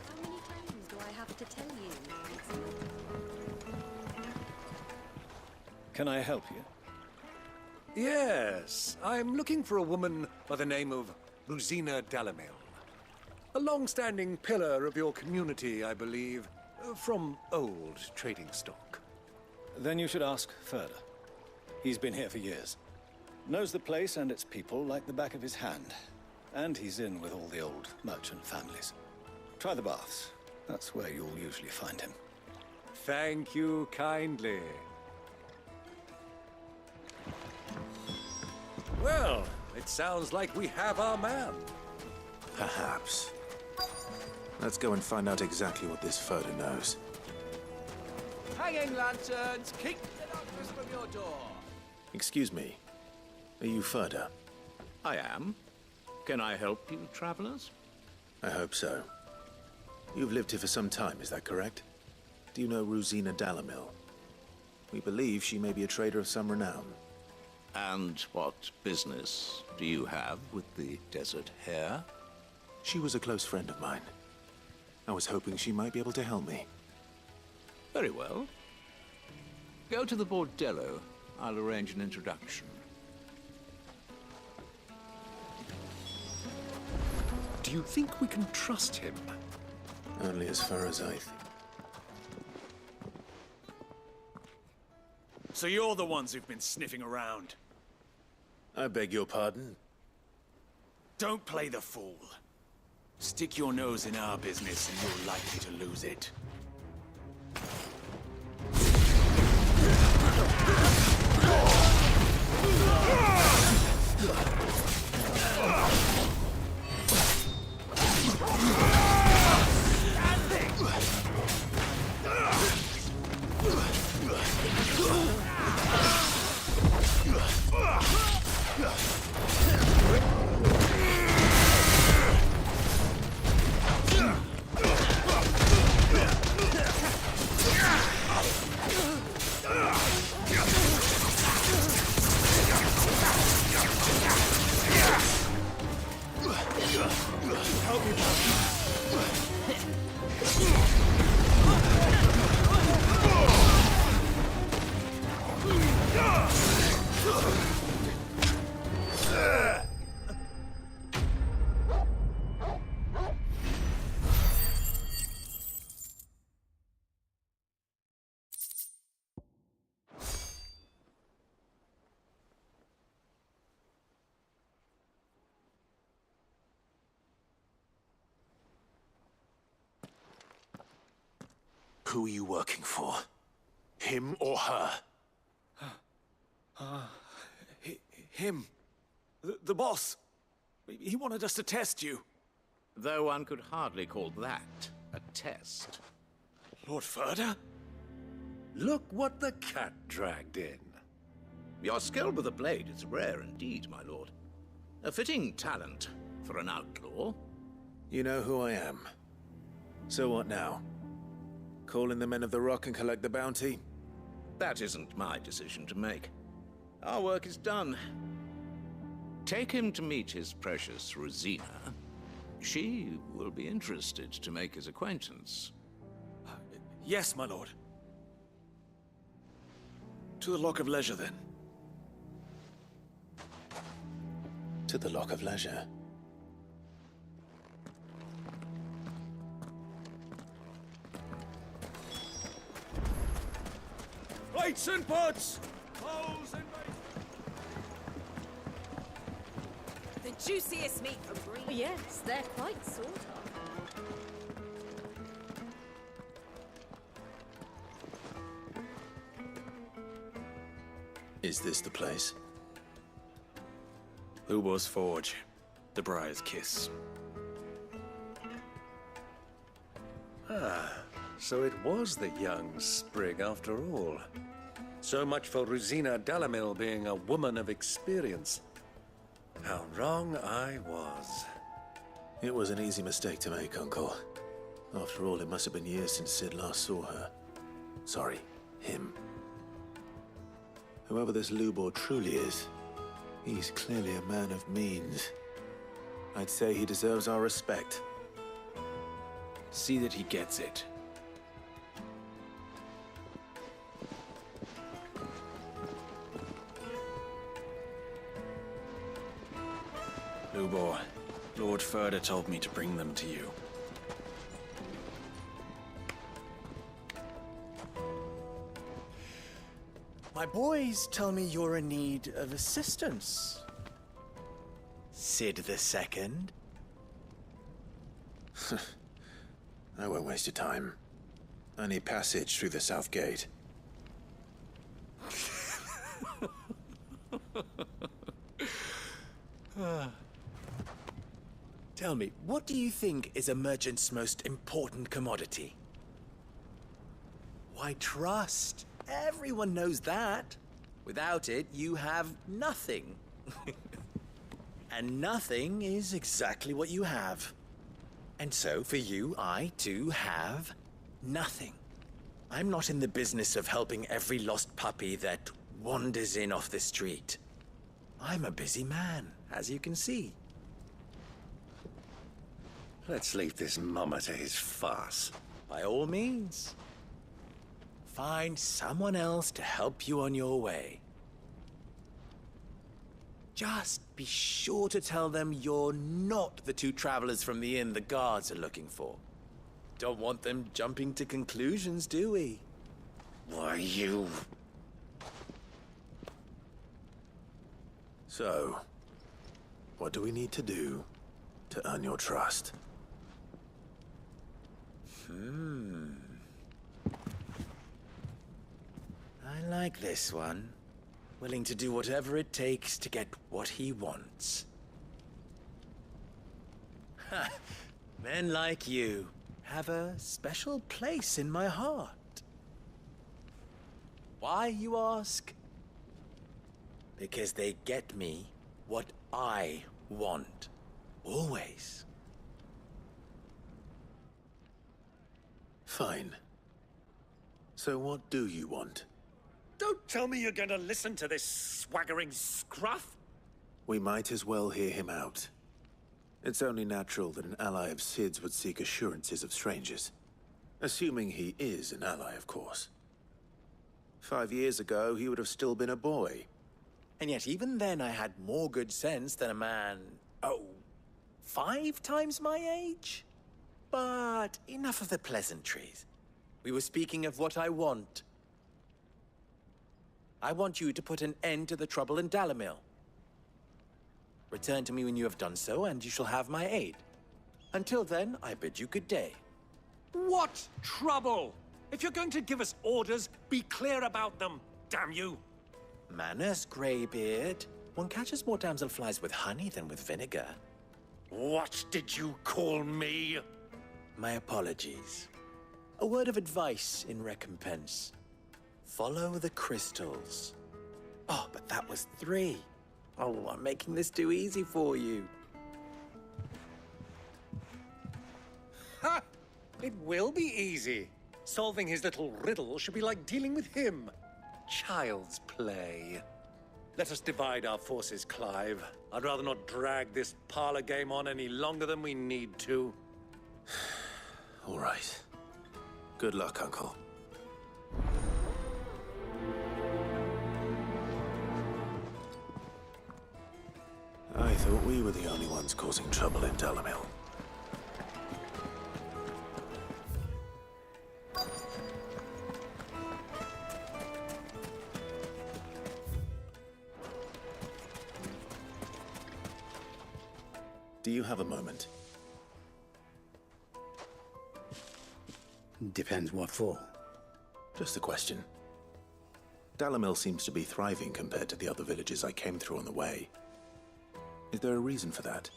How many times do I have to tell you? Can I help you? Yes, I'm looking for a woman by the name of Rosina Dalamil. A long-standing pillar of your community, I believe, from old trading stock. Then you should ask Further. He's been here for years. Knows the place and its people like the back of his hand. And he's in with all the old merchant families. Try the baths. That's where you'll usually find him. Thank you kindly. Well, it sounds like we have our man. Perhaps. Let's go and find out exactly what this Further knows. Hanging lanterns, keep the darkness from your door. Excuse me. Are you Further? I am. Can I help you, travelers? I hope so. You've lived here for some time, is that correct? Do you know Rosina Dalamil? We believe she may be a trader of some renown. And what business do you have with the desert hare? She was a close friend of mine. I was hoping she might be able to help me. Very well. Go to the bordello. I'll arrange an introduction. Do you think we can trust him? Only as far as I think. So you're the ones who've been sniffing around. I beg your pardon? Don't play the fool. Stick your nose in our business and you're likely to lose it. Who are you working for? Him or her? Him. The boss. He wanted us to test you. Though one could hardly call that a test. Lord Ferda? Look what the cat dragged in. Your skill with a blade is rare indeed, my lord. A fitting talent for an outlaw. You know who I am. So what now? Call in the Men of the Rock and collect the bounty? That isn't my decision to make. Our work is done. Take him to meet his precious Rosina. She will be interested to make his acquaintance. Yes, my lord. To the Lock of Leisure, then. To the Lock of Leisure. Plates and pots! Bowls and The juiciest meat from Green. Yes, they're quite sort of. Is this the place? Lubo's Forge. The Briar's Kiss. Ah, so it was the young sprig after all. So much for Rosina Dalamil being a woman of experience. How wrong I was. It was an easy mistake to make, Uncle. After all, it must have been years since Sid last saw her. Sorry, him. Whoever this Lubor truly is, he's clearly a man of means. I'd say he deserves our respect. See that he gets it. Lubor, Lord Ferda told me to bring them to you. My boys tell me you're in need of assistance. Sid the Second. I won't waste your time. I need passage through the south gate. Tell me, what do you think is a merchant's most important commodity? Why, trust. Everyone knows that. Without it, you have nothing. And nothing is exactly what you have. And so, for you, I, too, have nothing. I'm not in the business of helping every lost puppy that wanders in off the street. I'm a busy man, as you can see. Let's leave this mummer to his farce. By all means. Find someone else to help you on your way. Just be sure to tell them you're not the two travelers from the inn the guards are looking for. Don't want them jumping to conclusions, do we? Why, you... So, what do we need to do to earn your trust? I like this one. Willing to do whatever it takes to get what he wants. Ha! Men like you have a special place in my heart. Why, you ask? Because they get me what I want. Always. Fine. So what do you want? Don't tell me you're going to listen to this swaggering scruff! We might as well hear him out. It's only natural that an ally of Sid's would seek assurances of strangers. Assuming he is an ally, of course. 5 years ago, he would have still been a boy. And yet even then I had more good sense than a man, 5 times my age? But enough of the pleasantries. We were speaking of what I want. I want you to put an end to the trouble in Dalamil. Return to me when you have done so, and you shall have my aid. Until then, I bid you good day. What trouble? If you're going to give us orders, be clear about them, damn you! Manners, Greybeard. One catches more damselflies with honey than with vinegar. What did you call me? My apologies. A word of advice in recompense. Follow the crystals. Oh, but that was 3. Oh, I'm making this too easy for you. Ha! It will be easy. Solving his little riddle should be like dealing with him. Child's play. Let us divide our forces, Clive. I'd rather not drag this parlor game on any longer than we need to. All right. Good luck, Uncle. I thought we were the only ones causing trouble in Dalamil. Do you have a moment? Depends what for. Just a question. Dalamil seems to be thriving compared to the other villages I came through on the way. Is there a reason for that?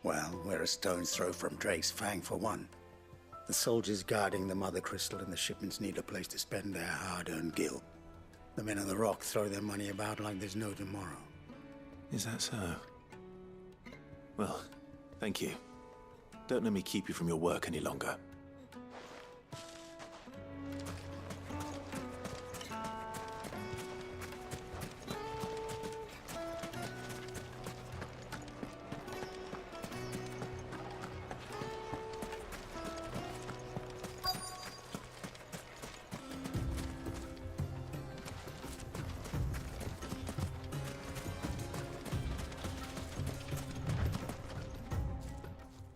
Well, we're a stone's throw from Drake's Fang, for one. The soldiers guarding the Mother Crystal and the shipments need a place to spend their hard-earned gil. The men on the rock throw their money about like there's no tomorrow. Is that so? Well, thank you. Don't let me keep you from your work any longer.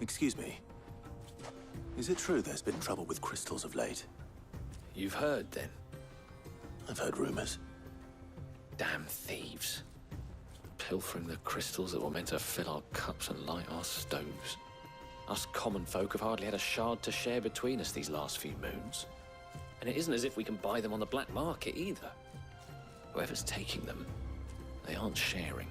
Excuse me. Is it true there's been trouble with crystals of late? You've heard, then? I've heard rumors. Damn thieves. Pilfering the crystals that were meant to fill our cups and light our stoves. Us common folk have hardly had a shard to share between us these last few moons. And it isn't as if we can buy them on the black market, either. Whoever's taking them, they aren't sharing.